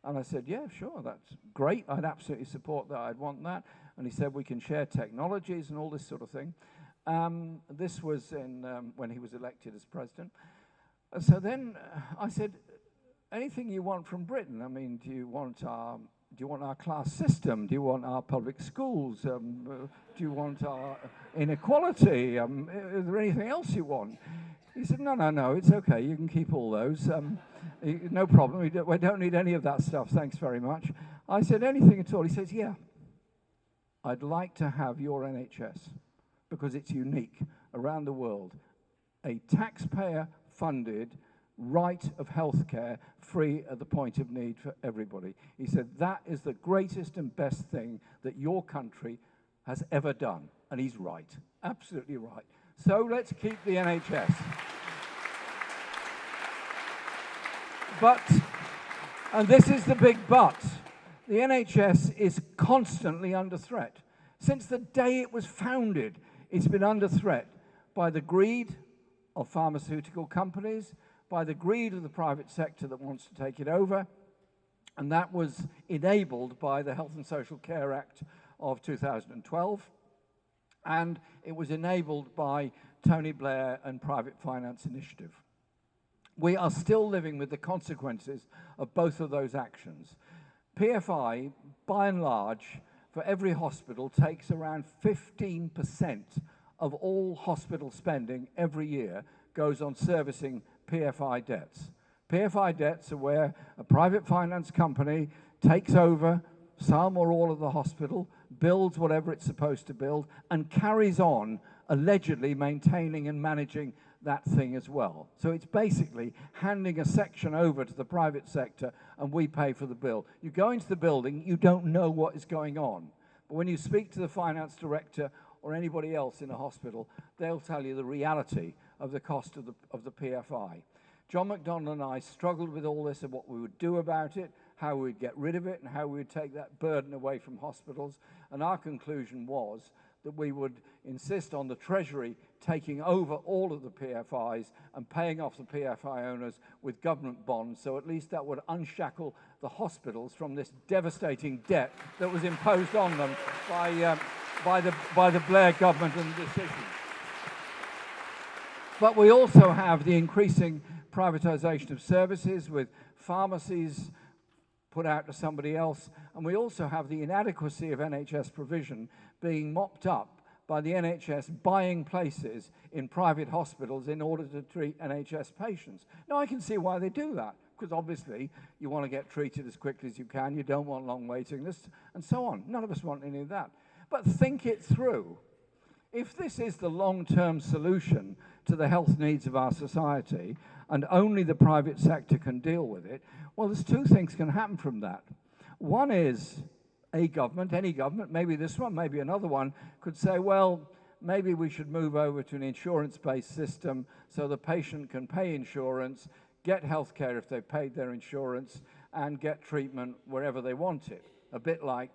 And I said, yeah, sure, that's great. I'd absolutely support that. I'd want that. And he said, we can share technologies and all this sort of thing. This was when he was elected as president. So then I said, anything you want from Britain? I mean, do you want our class system? Do you want our public schools? Do you want our inequality? Is there anything else you want? He said, no, it's okay. You can keep all those. No problem. We don't need any of that stuff. Thanks very much. I said, anything at all? He says, yeah. I'd like to have your NHS because it's unique around the world. A taxpayer-funded right of healthcare free at the point of need for everybody. He said that is the greatest and best thing that your country has ever done. And he's right, absolutely right. So let's keep the NHS. But, and this is the big but, the NHS is constantly under threat. Since the day it was founded, it's been under threat by the greed of pharmaceutical companies, by the greed of the private sector that wants to take it over, and that was enabled by the Health and Social Care Act of 2012, and it was enabled by Tony Blair and Private Finance Initiative. we are still living with the consequences of both of those actions. PFI, by and large, for every hospital, takes around 15% of all hospital spending every year goes on servicing PFI debts. PFI debts are where a private finance company takes over some or all of the hospital, builds whatever it's supposed to build, and carries on allegedly maintaining and managing that thing as well. So it's basically handing a section over to the private sector and we pay for the bill. You go into the building, you don't know what is going on. But when you speak to the finance director or anybody else in a hospital, they'll tell you the reality of the cost of the PFI. John McDonnell and I struggled with all this and what we would do about it, how we would get rid of it, and how we would take that burden away from hospitals. And our conclusion was that we would insist on the Treasury taking over all of the PFIs and paying off the PFI owners with government bonds, so at least that would unshackle the hospitals from this devastating debt that was imposed on them by the Blair government and the decision. But we also have the increasing privatisation of services with pharmacies put out to somebody else, and we also have the inadequacy of NHS provision being mopped up by the NHS buying places in private hospitals in order to treat NHS patients. Now, I can see why they do that, because obviously you want to get treated as quickly as you can, you don't want long waiting lists, and so on. None of us want any of that. But think it through. If this is the long-term solution to the health needs of our society, and only the private sector can deal with it, well, there's two things can happen from that. One is a government, any government, maybe this one, maybe another one, could say, well, maybe we should move over to an insurance-based system so the patient can pay insurance, get health care if they've paid their insurance, and get treatment wherever they want it, a bit like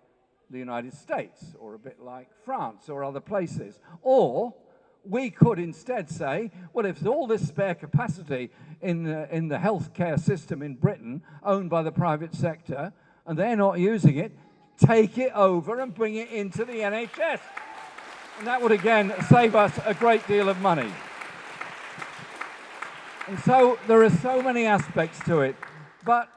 the United States, or a bit like France, or other places. Or we could instead say, well, if all this spare capacity in the healthcare system in Britain, owned by the private sector, and they're not using it, take it over and bring it into the NHS. And that would, again, save us a great deal of money. And so there are so many aspects to it, but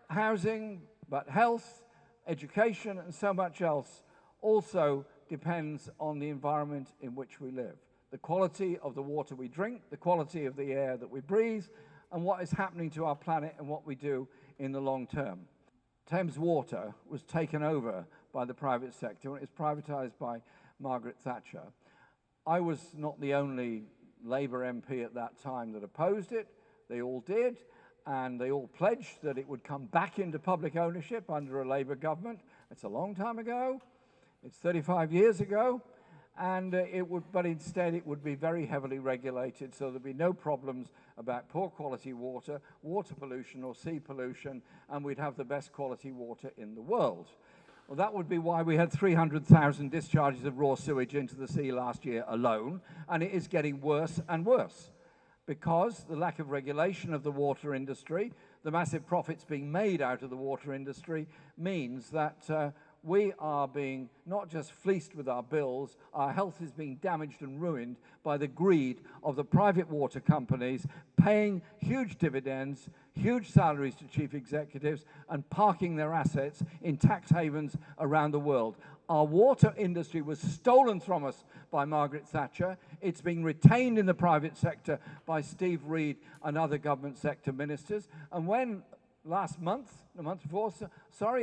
housing, but health, education, and so much else also depends on the environment in which we live. The quality of the water we drink, the quality of the air that we breathe, and what is happening to our planet and what we do in the long term. Thames Water was taken over by the private sector when it was privatised by Margaret Thatcher. I was not the only Labour MP at that time that opposed it. They all did, and they all pledged that it would come back into public ownership under a Labour government. It's a long time ago. It's 35 years ago. And but instead it would be very heavily regulated, so there'd be no problems about poor quality water, water pollution or sea pollution, and we'd have the best quality water in the world. Well, that would be why we had 300,000 discharges of raw sewage into the sea last year alone, and it is getting worse and worse, because the lack of regulation of the water industry, the massive profits being made out of the water industry, means that we are being not just fleeced with our bills, our health is being damaged and ruined by the greed of the private water companies paying huge dividends, huge salaries to chief executives, and parking their assets in tax havens around the world. Our water industry was stolen from us by Margaret Thatcher. It's being retained in the private sector by Steve Reed and other government sector ministers. And when last month, the month before,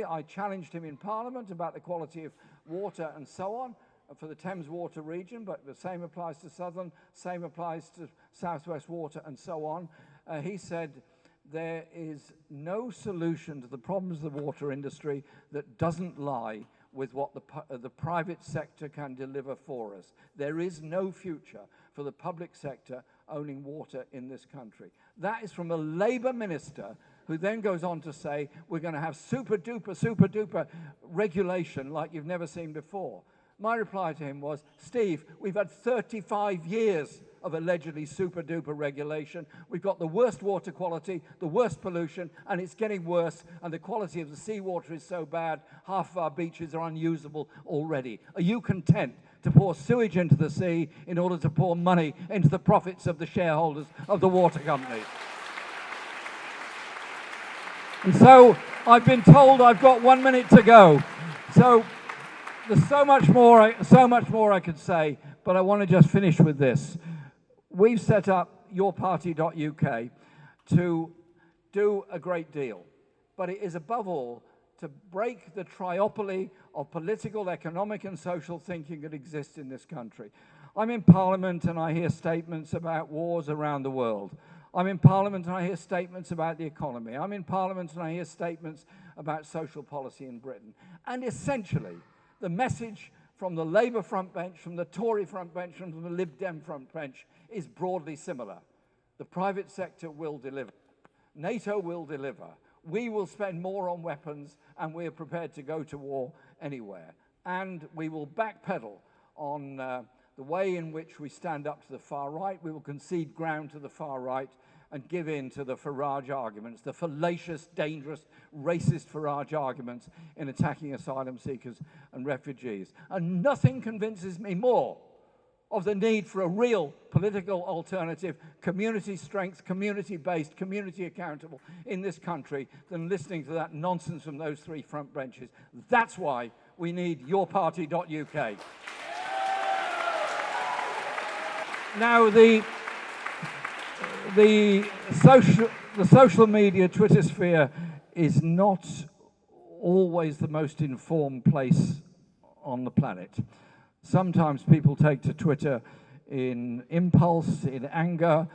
I challenged him in Parliament about the quality of water and so on for the Thames Water region, but the same applies to Southern, same applies to South West Water and so on. He said, there is no solution to the problems of the water industry that doesn't lie with what the private sector can deliver for us. There is no future for the public sector owning water in this country. That is from a Labour minister who then goes on to say, we're going to have super duper regulation like you've never seen before. My reply to him was, Steve, we've had 35 years of allegedly super duper regulation. We've got the worst water quality, the worst pollution, and it's getting worse, and the quality of the seawater is so bad, half of our beaches are unusable already. Are you content to pour sewage into the sea in order to pour money into the profits of the shareholders of the water companies? And so I've been told I've got 1 minute to go. So there's so much more I could say, but I want to just finish with this. We've set up yourparty.uk to do a great deal, but it is above all to break the triopoly of political, economic and social thinking that exists in this country. I'm in Parliament and I hear statements about wars around the world. I'm in Parliament and I hear statements about the economy. I'm in Parliament and I hear statements about social policy in Britain. And essentially, the message from the Labour front bench, from the Tory front bench, and from the Lib Dem front bench is broadly similar. The private sector will deliver. NATO will deliver. We will spend more on weapons, and we're prepared to go to war anywhere. And we will backpedal on the way in which we stand up to the far right. We will concede ground to the far right and give in to the Farage arguments, the fallacious, dangerous, racist Farage arguments in attacking asylum seekers and refugees. And nothing convinces me more of the need for a real political alternative, community strength, community-based, community accountable in this country than listening to that nonsense from those three front benches. That's why we need yourparty.uk. Now, the social media Twitter sphere is not always the most informed place on the planet. Sometimes people take to Twitter in impulse, in anger,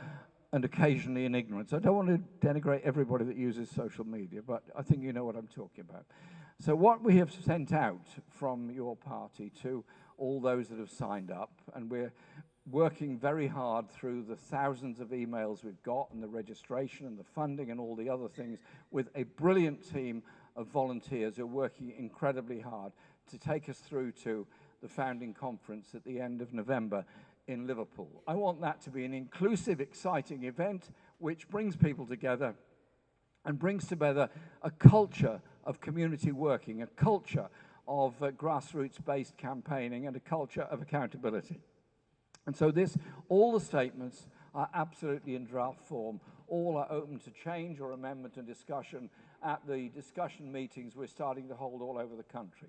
and occasionally in ignorance. I don't want to denigrate everybody that uses social media, but I think you know what I'm talking about. So what we have sent out from your party to all those that have signed up, and we're working very hard through the thousands of emails we've got and the registration and the funding and all the other things with a brilliant team of volunteers who are working incredibly hard to take us through to the founding conference at the end of November in Liverpool. I want that to be an inclusive, exciting event which brings people together and brings together a culture of community working, a culture of grassroots-based campaigning, and a culture of accountability. And so all the statements are absolutely in draft form. All are open to change or amendment and discussion at the discussion meetings we're starting to hold all over the country.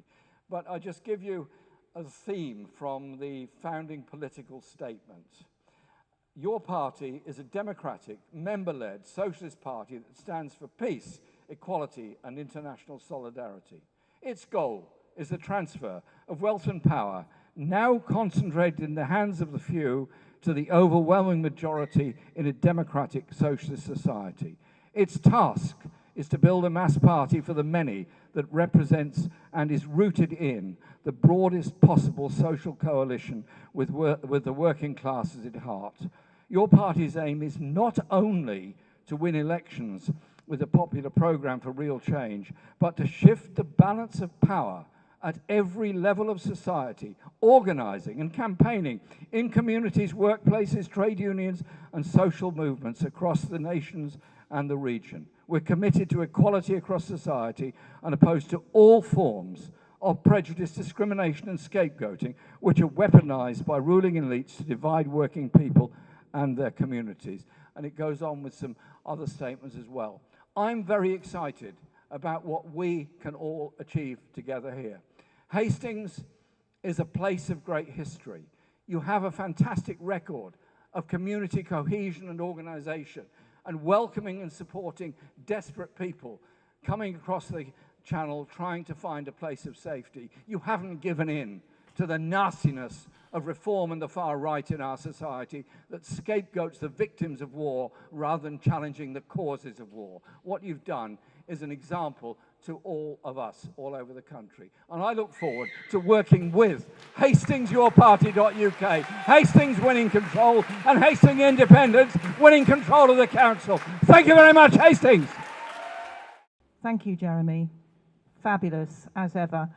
But I just give you a theme from the founding political statement. Your party is a democratic, member-led socialist party that stands for peace, equality, and international solidarity. Its goal is the transfer of wealth and power, now concentrated in the hands of the few, to the overwhelming majority in a democratic socialist society. Its task is to build a mass party for the many that represents and is rooted in the broadest possible social coalition with the working classes at heart. Your party's aim is not only to win elections with a popular program for real change, but to shift the balance of power at every level of society, organising and campaigning in communities, workplaces, trade unions, and social movements across the nations and the region. We're committed to equality across society and opposed to all forms of prejudice, discrimination, and scapegoating, which are weaponised by ruling elites to divide working people and their communities. And it goes on with some other statements as well. I'm very excited about what we can all achieve together here. Hastings is a place of great history. You have a fantastic record of community cohesion and organisation and welcoming and supporting desperate people coming across the channel trying to find a place of safety. You haven't given in to the nastiness of reform and the far right in our society that scapegoats the victims of war rather than challenging the causes of war. What you've done is an example to all of us all over the country. And I look forward to working with Hastings, yourparty.uk, Hastings winning control, and Hastings Independents winning control of the council. Thank you very much, Hastings. Thank you, Jeremy. Fabulous, as ever.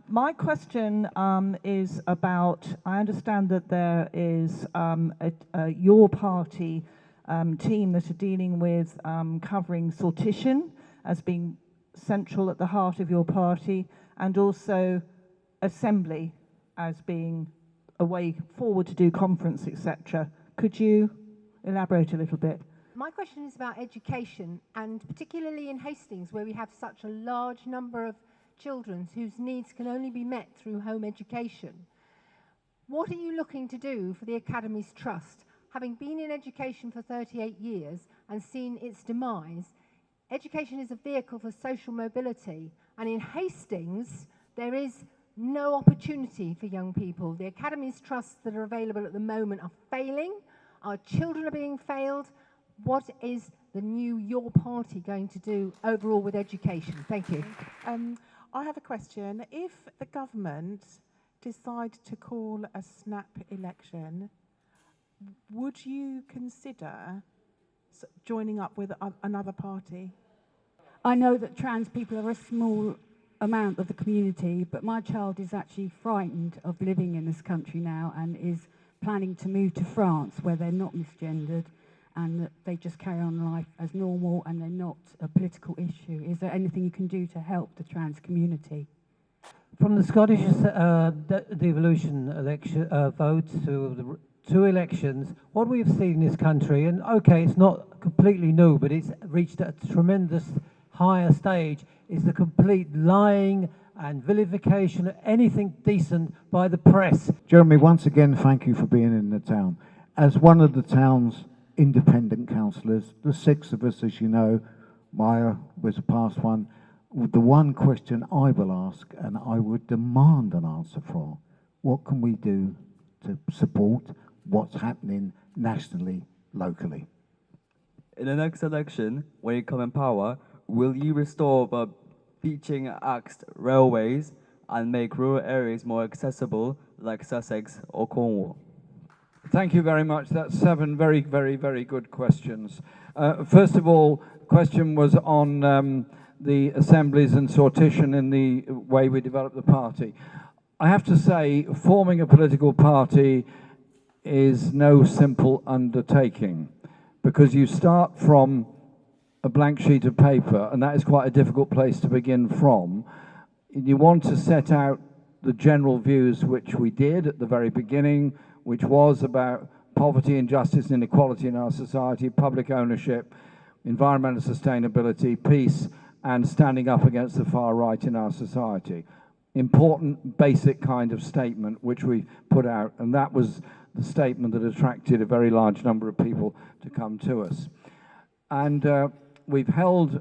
My question is about, I understand that there is your party team that are dealing with covering sortition as being central at the heart of your party, and also assembly as being a way forward to do conference, etc. Could you elaborate a little bit? My question is about education, and particularly in Hastings, where we have such a large number of children whose needs can only be met through home education. What are you looking to do for the Academy's trust? Having been in education for 38 years and seen its demise, education is a vehicle for social mobility, and in Hastings there is no opportunity for young people. The Academy's trusts that are available at the moment are failing. Our children are being failed. What is the new Your Party going to do overall with education? Thank you. I have a question. If the government decide to call a snap election, would you consider joining up with another party? I know that trans people are a small amount of the community, but my child is actually frightened of living in this country now and is planning to move to France, where they're not misgendered and that they just carry on life as normal and they're not a political issue. Is there anything you can do to help the trans community? From the Scottish devolution election vote to the two elections, what we've seen in this country, and okay, it's not completely new, but it's reached a tremendous higher stage, is the complete lying and vilification of anything decent by the press. Jeremy, once again, thank you for being in the town. As one of the town's independent councillors, the 6 of us, as you know, Maya was a past one, the one question I will ask, and I would demand an answer for, what can we do to support what's happening nationally, locally? In the next election, when you come in power, will you restore the beaching axed railways and make rural areas more accessible, like Sussex or Cornwall? Thank you very much. That's 7 very, very, very good questions. First of all, the question was on the assemblies and sortition in the way we develop the party. I have to say, forming a political party is no simple undertaking, because you start from a blank sheet of paper, and that is quite a difficult place to begin from. You want to set out the general views, which we did at the very beginning, which was about poverty, injustice, and inequality in our society, public ownership, environmental sustainability, peace, and standing up against the far right in our society. Important, basic kind of statement which we put out, and that was the statement that attracted a very large number of people to come to us. And we've held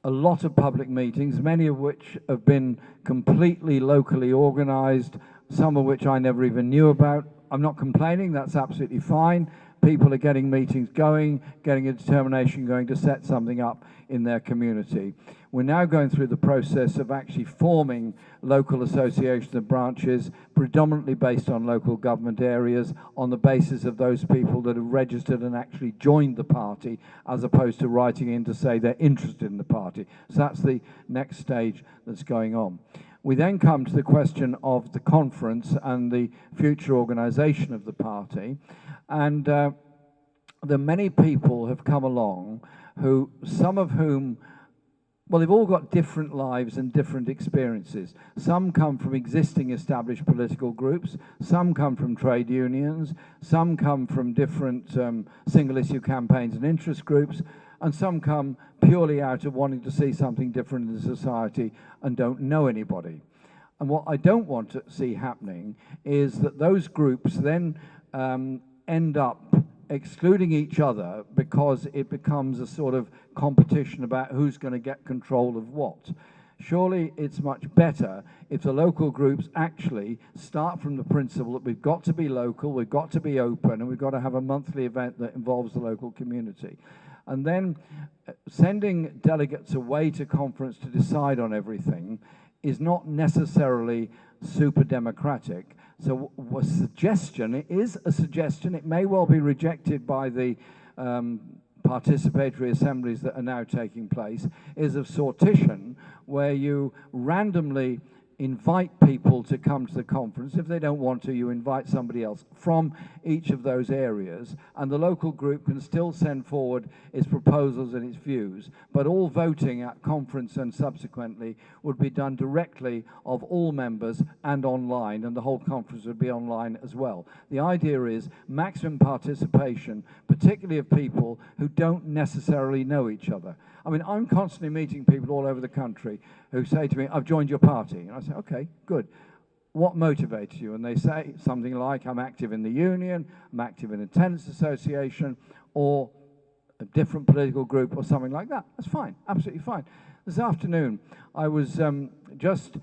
a lot of public meetings, many of which have been completely locally organised, some of which I never even knew about. I'm not complaining, that's absolutely fine. People are getting meetings going, getting a determination going to set something up in their community. We're now going through the process of actually forming local associations and branches, predominantly based on local government areas, on the basis of those people that have registered and actually joined the party, as opposed to writing in to say they're interested in the party. So that's the next stage that's going on. We then come to the question of the conference and the future organisation of the party. And there are many people have come along who, some of whom, well, they've all got different lives and different experiences. Some come from existing established political groups, some come from trade unions, some come from different single-issue campaigns and interest groups, and some come purely out of wanting to see something different in the society and don't know anybody. And what I don't want to see happening is that those groups then end up excluding each other because it becomes a sort of competition about who's going to get control of what. Surely it's much better if the local groups actually start from the principle that we've got to be local, we've got to be open, and we've got to have a monthly event that involves the local community. And then sending delegates away to conference to decide on everything is not necessarily super democratic. So a suggestion, it is a suggestion, it may well be rejected by the participatory assemblies that are now taking place, is of sortition, where you randomly invite people to come to the conference. If they don't want to, you invite somebody else from each of those areas, and the local group can still send forward its proposals and its views, but all voting at conference and subsequently would be done directly of all members and online, and the whole conference would be online as well. The idea is maximum participation, particularly of people who don't necessarily know each other. I mean, I'm constantly meeting people all over the country who say to me, I've joined your party. And I say, okay, good. What motivates you? And they say something like, I'm active in the union, I'm active in a tenants association, or a different political group, or something like that. That's fine, absolutely fine. This afternoon, I was just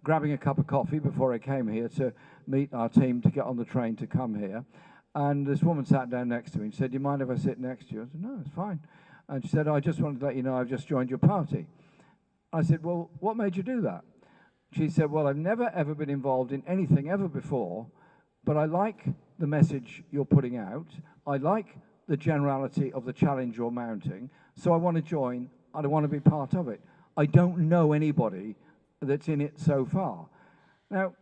grabbing a cup of coffee before I came here to meet our team to get on the train to come here. And this woman sat down next to me and said, do you mind if I sit next to you? I said, no, it's fine. And she said, I just wanted to let you know I've just joined your party. I said, well, what made you do that? She said, well, I've never, ever been involved in anything ever before, but I like the message you're putting out. I like the generality of the challenge you're mounting, so I want to join, and I want to be part of it. I don't know anybody that's in it so far. Now,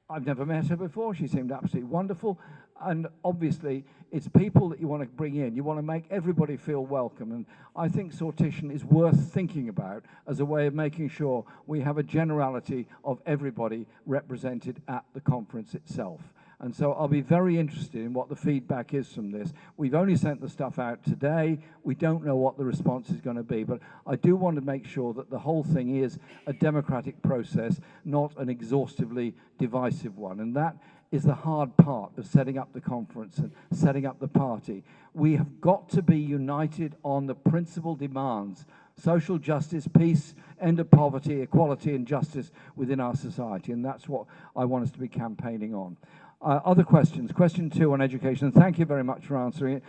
I've never met her before. She seemed absolutely wonderful. And obviously, it's people that you want to bring in. You want to make everybody feel welcome. And I think sortition is worth thinking about as a way of making sure we have a generality of everybody represented at the conference itself. And so I'll be very interested in what the feedback is from this. We've only sent the stuff out today. We don't know what the response is going to be, but I do want to make sure that the whole thing is a democratic process, not an exhaustively divisive one. And that is the hard part of setting up the conference and setting up the party. We have got to be united on the principal demands: social justice, peace, end of poverty, equality and justice within our society. And that's what I want us to be campaigning on. Other questions? Question 2 on education, and thank you very much for answering it.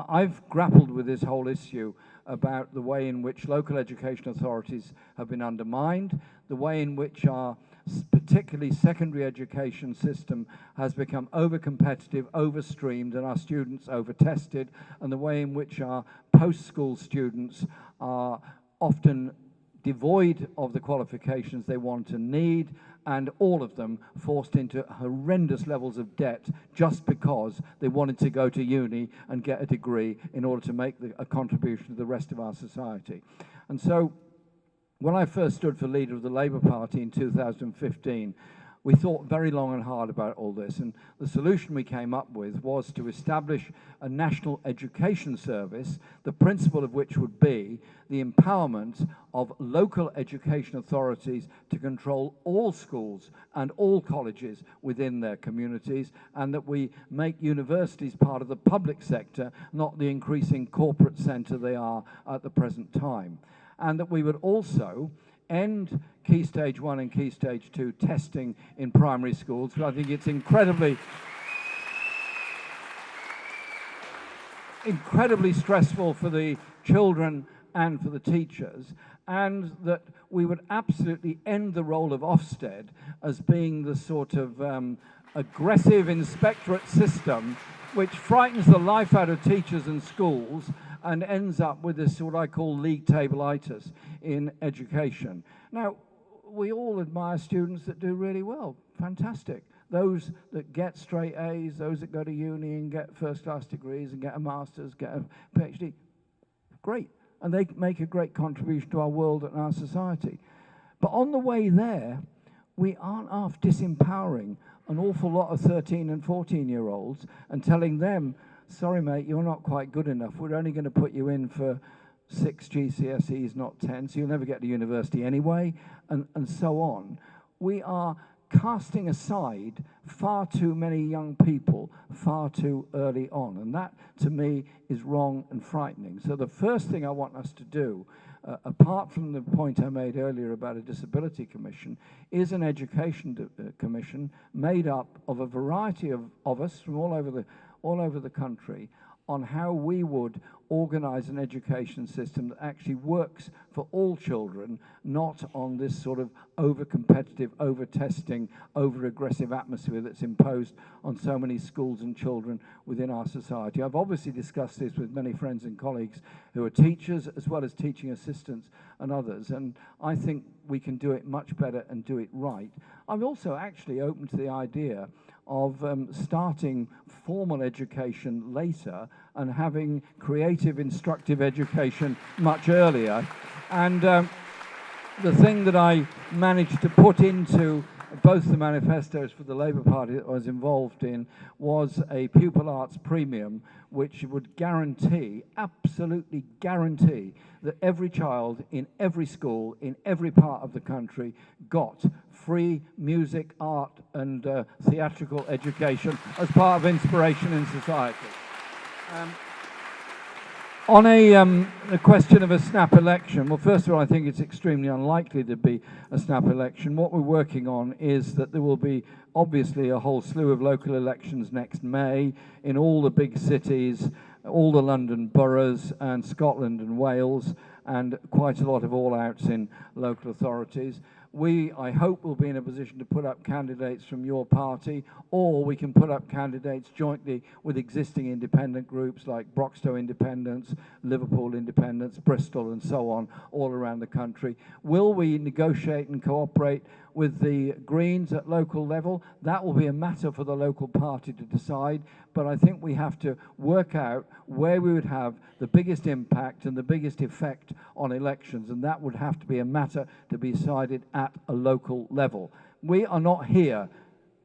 I've grappled with this whole issue about the way in which local education authorities have been undermined, the way in which our particularly secondary education system has become over-competitive, over-streamed, and our students over-tested, and the way in which our post-school students are often devoid of the qualifications they want and need, and all of them forced into horrendous levels of debt just because they wanted to go to uni and get a degree in order to make a contribution to the rest of our society. And so when I first stood for leader of the Labour Party in 2015, we thought very long and hard about all this, and the solution we came up with was to establish a national education service, the principle of which would be the empowerment of local education authorities to control all schools and all colleges within their communities, and that we make universities part of the public sector, not the increasing corporate centre they are at the present time. And that we would also end Key Stage 1 and Key Stage 2 testing in primary schools, because I think it's incredibly stressful for the children and for the teachers, and that we would absolutely end the role of Ofsted as being the sort of aggressive inspectorate system which frightens the life out of teachers and schools and ends up with this what I call league table-itis in education. Now, we all admire students that do really well. Fantastic. Those that get straight A's, those that go to uni and get first-class degrees and get a master's, get a PhD, great. And they make a great contribution to our world and our society. But on the way there, we aren't half disempowering an awful lot of 13 and 14-year-olds and telling them, sorry, mate, you're not quite good enough. We're only going to put you in for 6 GCSEs, not 10, so you'll never get to university anyway, and so on. We are casting aside far too many young people far too early on, and that, to me, is wrong and frightening. So the first thing I want us to do, apart from the point I made earlier about a disability commission, is an education commission made up of a variety of us from all over the country on how we would organise an education system that actually works for all children, not on this sort of over-competitive, over-testing, over-aggressive atmosphere that's imposed on so many schools and children within our society. I've obviously discussed this with many friends and colleagues who are teachers, as well as teaching assistants and others, and I think we can do it much better and do it right. I'm also actually open to the idea of starting formal education later and having creative, instructive education much earlier. And the thing that I managed to put into both the manifestos for the Labour Party that I was involved in was a pupil arts premium, which would guarantee, absolutely guarantee, that every child in every school in every part of the country got free music, art and theatrical education as part of inspiration in society. On the question of a snap election, well, first of all, I think it's extremely unlikely to be a snap election. What we're working on is that there will be obviously a whole slew of local elections next May in all the big cities, all the London boroughs and Scotland and Wales, and quite a lot of all-outs in local authorities. We, I hope, will be in a position to put up candidates from your party, or we can put up candidates jointly with existing independent groups like Broxtowe Independents, Liverpool Independents, Bristol and so on, all around the country. Will we negotiate and cooperate with the Greens at local level? That will be a matter for the local party to decide, but I think we have to work out where we would have the biggest impact and the biggest effect on elections, and that would have to be a matter to be decided at a local level. We are not here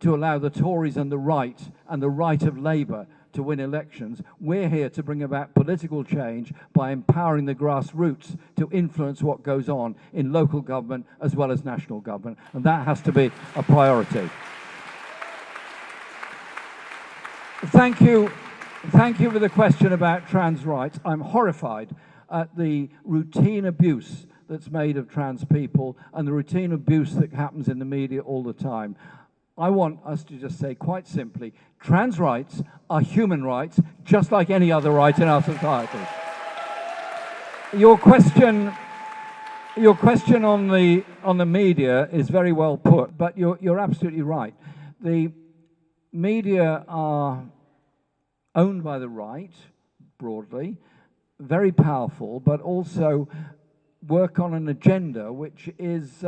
to allow the Tories and the right of Labour to win elections. We're here to bring about political change by empowering the grassroots to influence what goes on in local government as well as national government, and that has to be a priority. Thank you for the question about trans rights. I'm horrified at the routine abuse that's made of trans people and the routine abuse that happens in the media all the time. I want us to just say quite simply, trans rights are human rights, just like any other right in our society. Your question on the media is very well put, but you're absolutely right. The media are owned by the right, broadly, very powerful, but also work on an agenda which is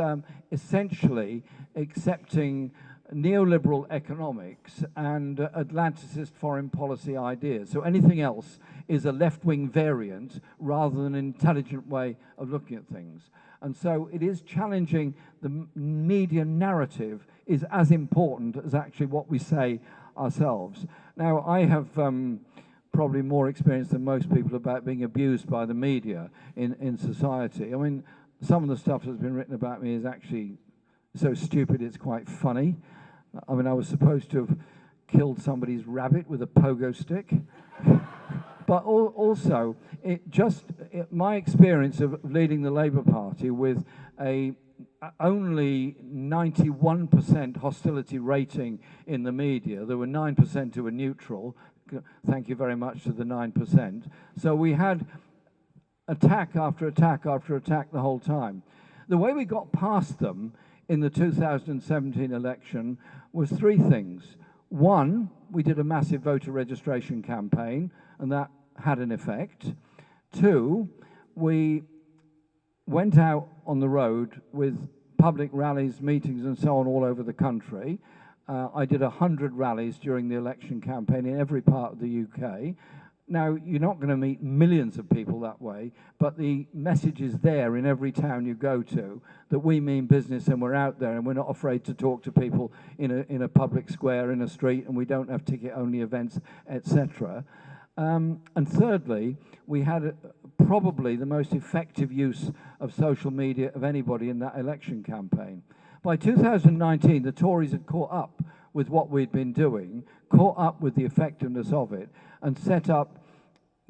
essentially accepting neoliberal economics and Atlanticist foreign policy ideas. So anything else is a left-wing variant rather than an intelligent way of looking at things. And so it is challenging the media narrative is as important as actually what we say ourselves. Now, I have probably more experience than most people about being abused by the media in society. I mean, some of the stuff that's been written about me is actually so stupid it's quite funny. I mean, I was supposed to have killed somebody's rabbit with a pogo stick. But also, my experience of leading the Labour Party with only 91% hostility rating in the media. There were 9% who were neutral. Thank you very much to the 9%. So we had attack after attack after attack the whole time. The way we got past them in the 2017 election was three things. One, we did a massive voter registration campaign, and that had an effect. Two, we went out on the road with public rallies, meetings, and so on all over the country. I did 100 rallies during the election campaign in every part of the UK. Now, you're not going to meet millions of people that way, but the message is there in every town you go to that we mean business and we're out there and we're not afraid to talk to people in a public square, in a street, and we don't have ticket-only events, etc. And thirdly, we had probably the most effective use of social media of anybody in that election campaign. By 2019, the Tories had caught up with what we'd been doing, caught up with the effectiveness of it, and set up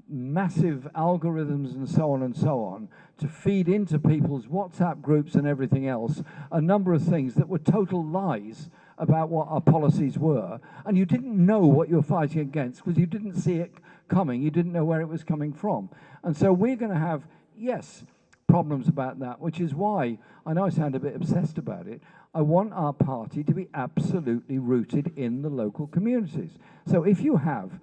massive algorithms and so on to feed into people's WhatsApp groups and everything else a number of things that were total lies about what our policies were, and you didn't know what you were fighting against because you didn't see it coming, you didn't know where it was coming from. And so we're going to have, yes, problems about that, which is why, I know I sound a bit obsessed about it, I want our party to be absolutely rooted in the local communities. So if you have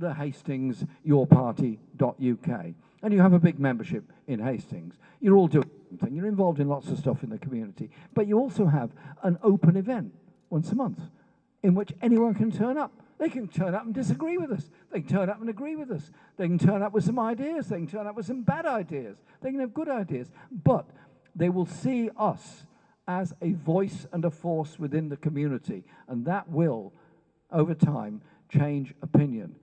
the Hastings yourparty.uk. And you have a big membership in Hastings. You're all doing something. You're involved in lots of stuff in the community. But you also have an open event once a month in which anyone can turn up. They can turn up and disagree with us. They can turn up and agree with us. They can turn up with some ideas. They can turn up with some bad ideas. They can have good ideas. But they will see us as a voice and a force within the community. And that will, over time, change opinion.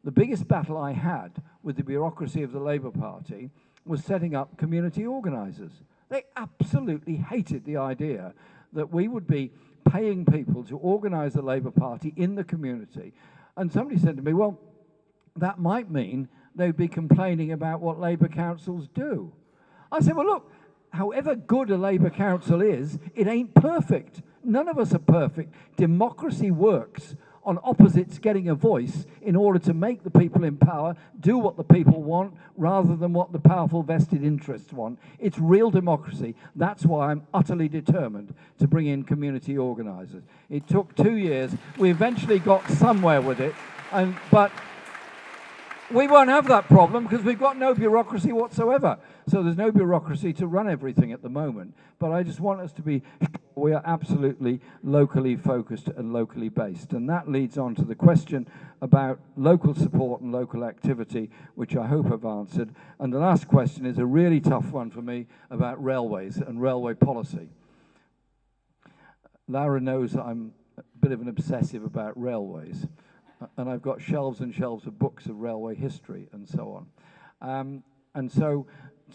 The biggest battle I had with the bureaucracy of the Labour Party was setting up community organisers. They absolutely hated the idea that we would be paying people to organise the Labour Party in the community. And somebody said to me, well, that might mean they'd be complaining about what Labour councils do. I said, well, look, however good a Labour council is, it ain't perfect. None of us are perfect. Democracy works on opposites getting a voice in order to make the people in power do what the people want rather than what the powerful vested interests want. It's real democracy. That's why I'm utterly determined to bring in community organisers. It took 2 years. We eventually got somewhere with it, but we won't have that problem because we've got no bureaucracy whatsoever. So there's no bureaucracy to run everything at the moment. But I just want us to be, we are absolutely locally focused and locally based. And that leads on to the question about local support and local activity, which I hope I've answered. And the last question is a really tough one for me about railways and railway policy. Laura knows that I'm a bit of an obsessive about railways. And I've got shelves and shelves of books of railway history and so on. And so,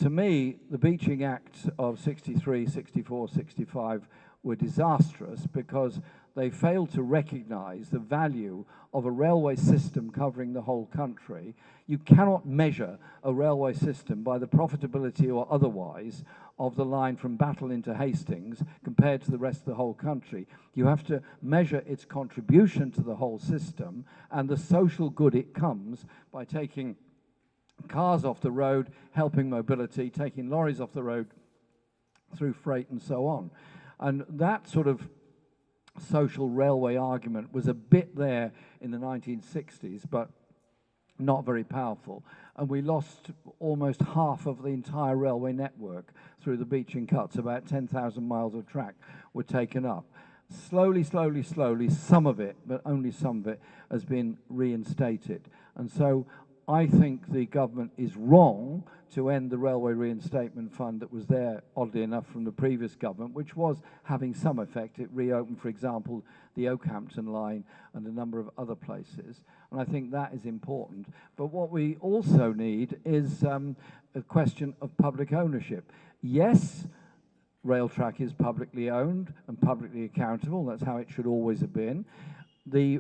to me, the Beeching Acts of 63, 64, 65 were disastrous because they failed to recognise the value of a railway system covering the whole country. You cannot measure a railway system by the profitability or otherwise of the line from Battle into Hastings compared to the rest of the whole country. You have to measure its contribution to the whole system and the social good it comes by taking cars off the road, helping mobility, taking lorries off the road through freight and so on. And that sort of social railway argument was a bit there in the 1960s, but not very powerful. And we lost almost half of the entire railway network through the Beeching Cuts. About 10,000 miles of track were taken up. Slowly, slowly, slowly, some of it, but only some of it, has been reinstated. And so I think the government is wrong to end the Railway Reinstatement Fund that was there, oddly enough, from the previous government, which was having some effect. It reopened, for example, the Oakhampton line and a number of other places. And I think that is important. But what we also need is a question of public ownership. Yes, Railtrack is publicly owned and publicly accountable. That's how it should always have been. The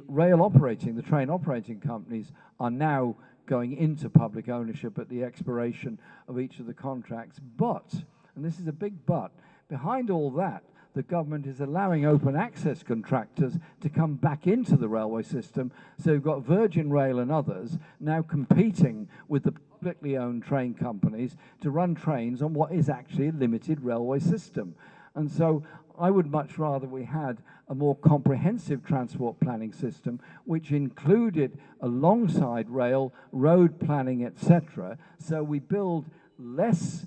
train operating companies are now going into public ownership at the expiration of each of the contracts. But, and this is a big but, behind all that, the government is allowing open access contractors to come back into the railway system. So you've got Virgin Rail and others now competing with the publicly owned train companies to run trains on what is actually a limited railway system. And so I would much rather we had a more comprehensive transport planning system which included alongside rail, road planning, etc. So we build less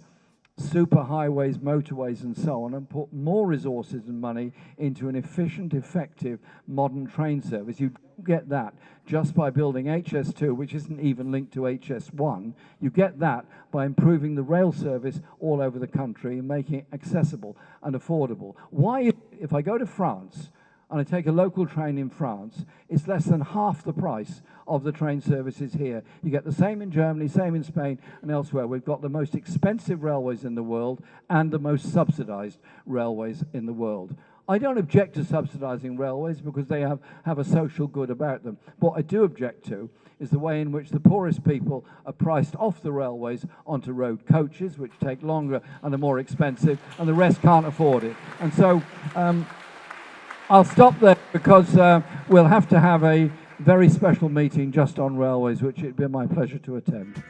superhighways, motorways and so on and put more resources and money into an efficient, effective, modern train service. You don't get that just by building HS2, which isn't even linked to HS1. You get that by improving the rail service all over the country and making it accessible and affordable. Why, if I go to France and I take a local train in France, it's less than half the price of the train services here. You get the same in Germany, same in Spain and elsewhere. We've got the most expensive railways in the world and the most subsidised railways in the world. I don't object to subsidising railways because they have a social good about them. What I do object to is the way in which the poorest people are priced off the railways onto road coaches, which take longer and are more expensive, and the rest can't afford it. And so I'll stop there because we'll have to have a very special meeting just on railways, which it'd be my pleasure to attend.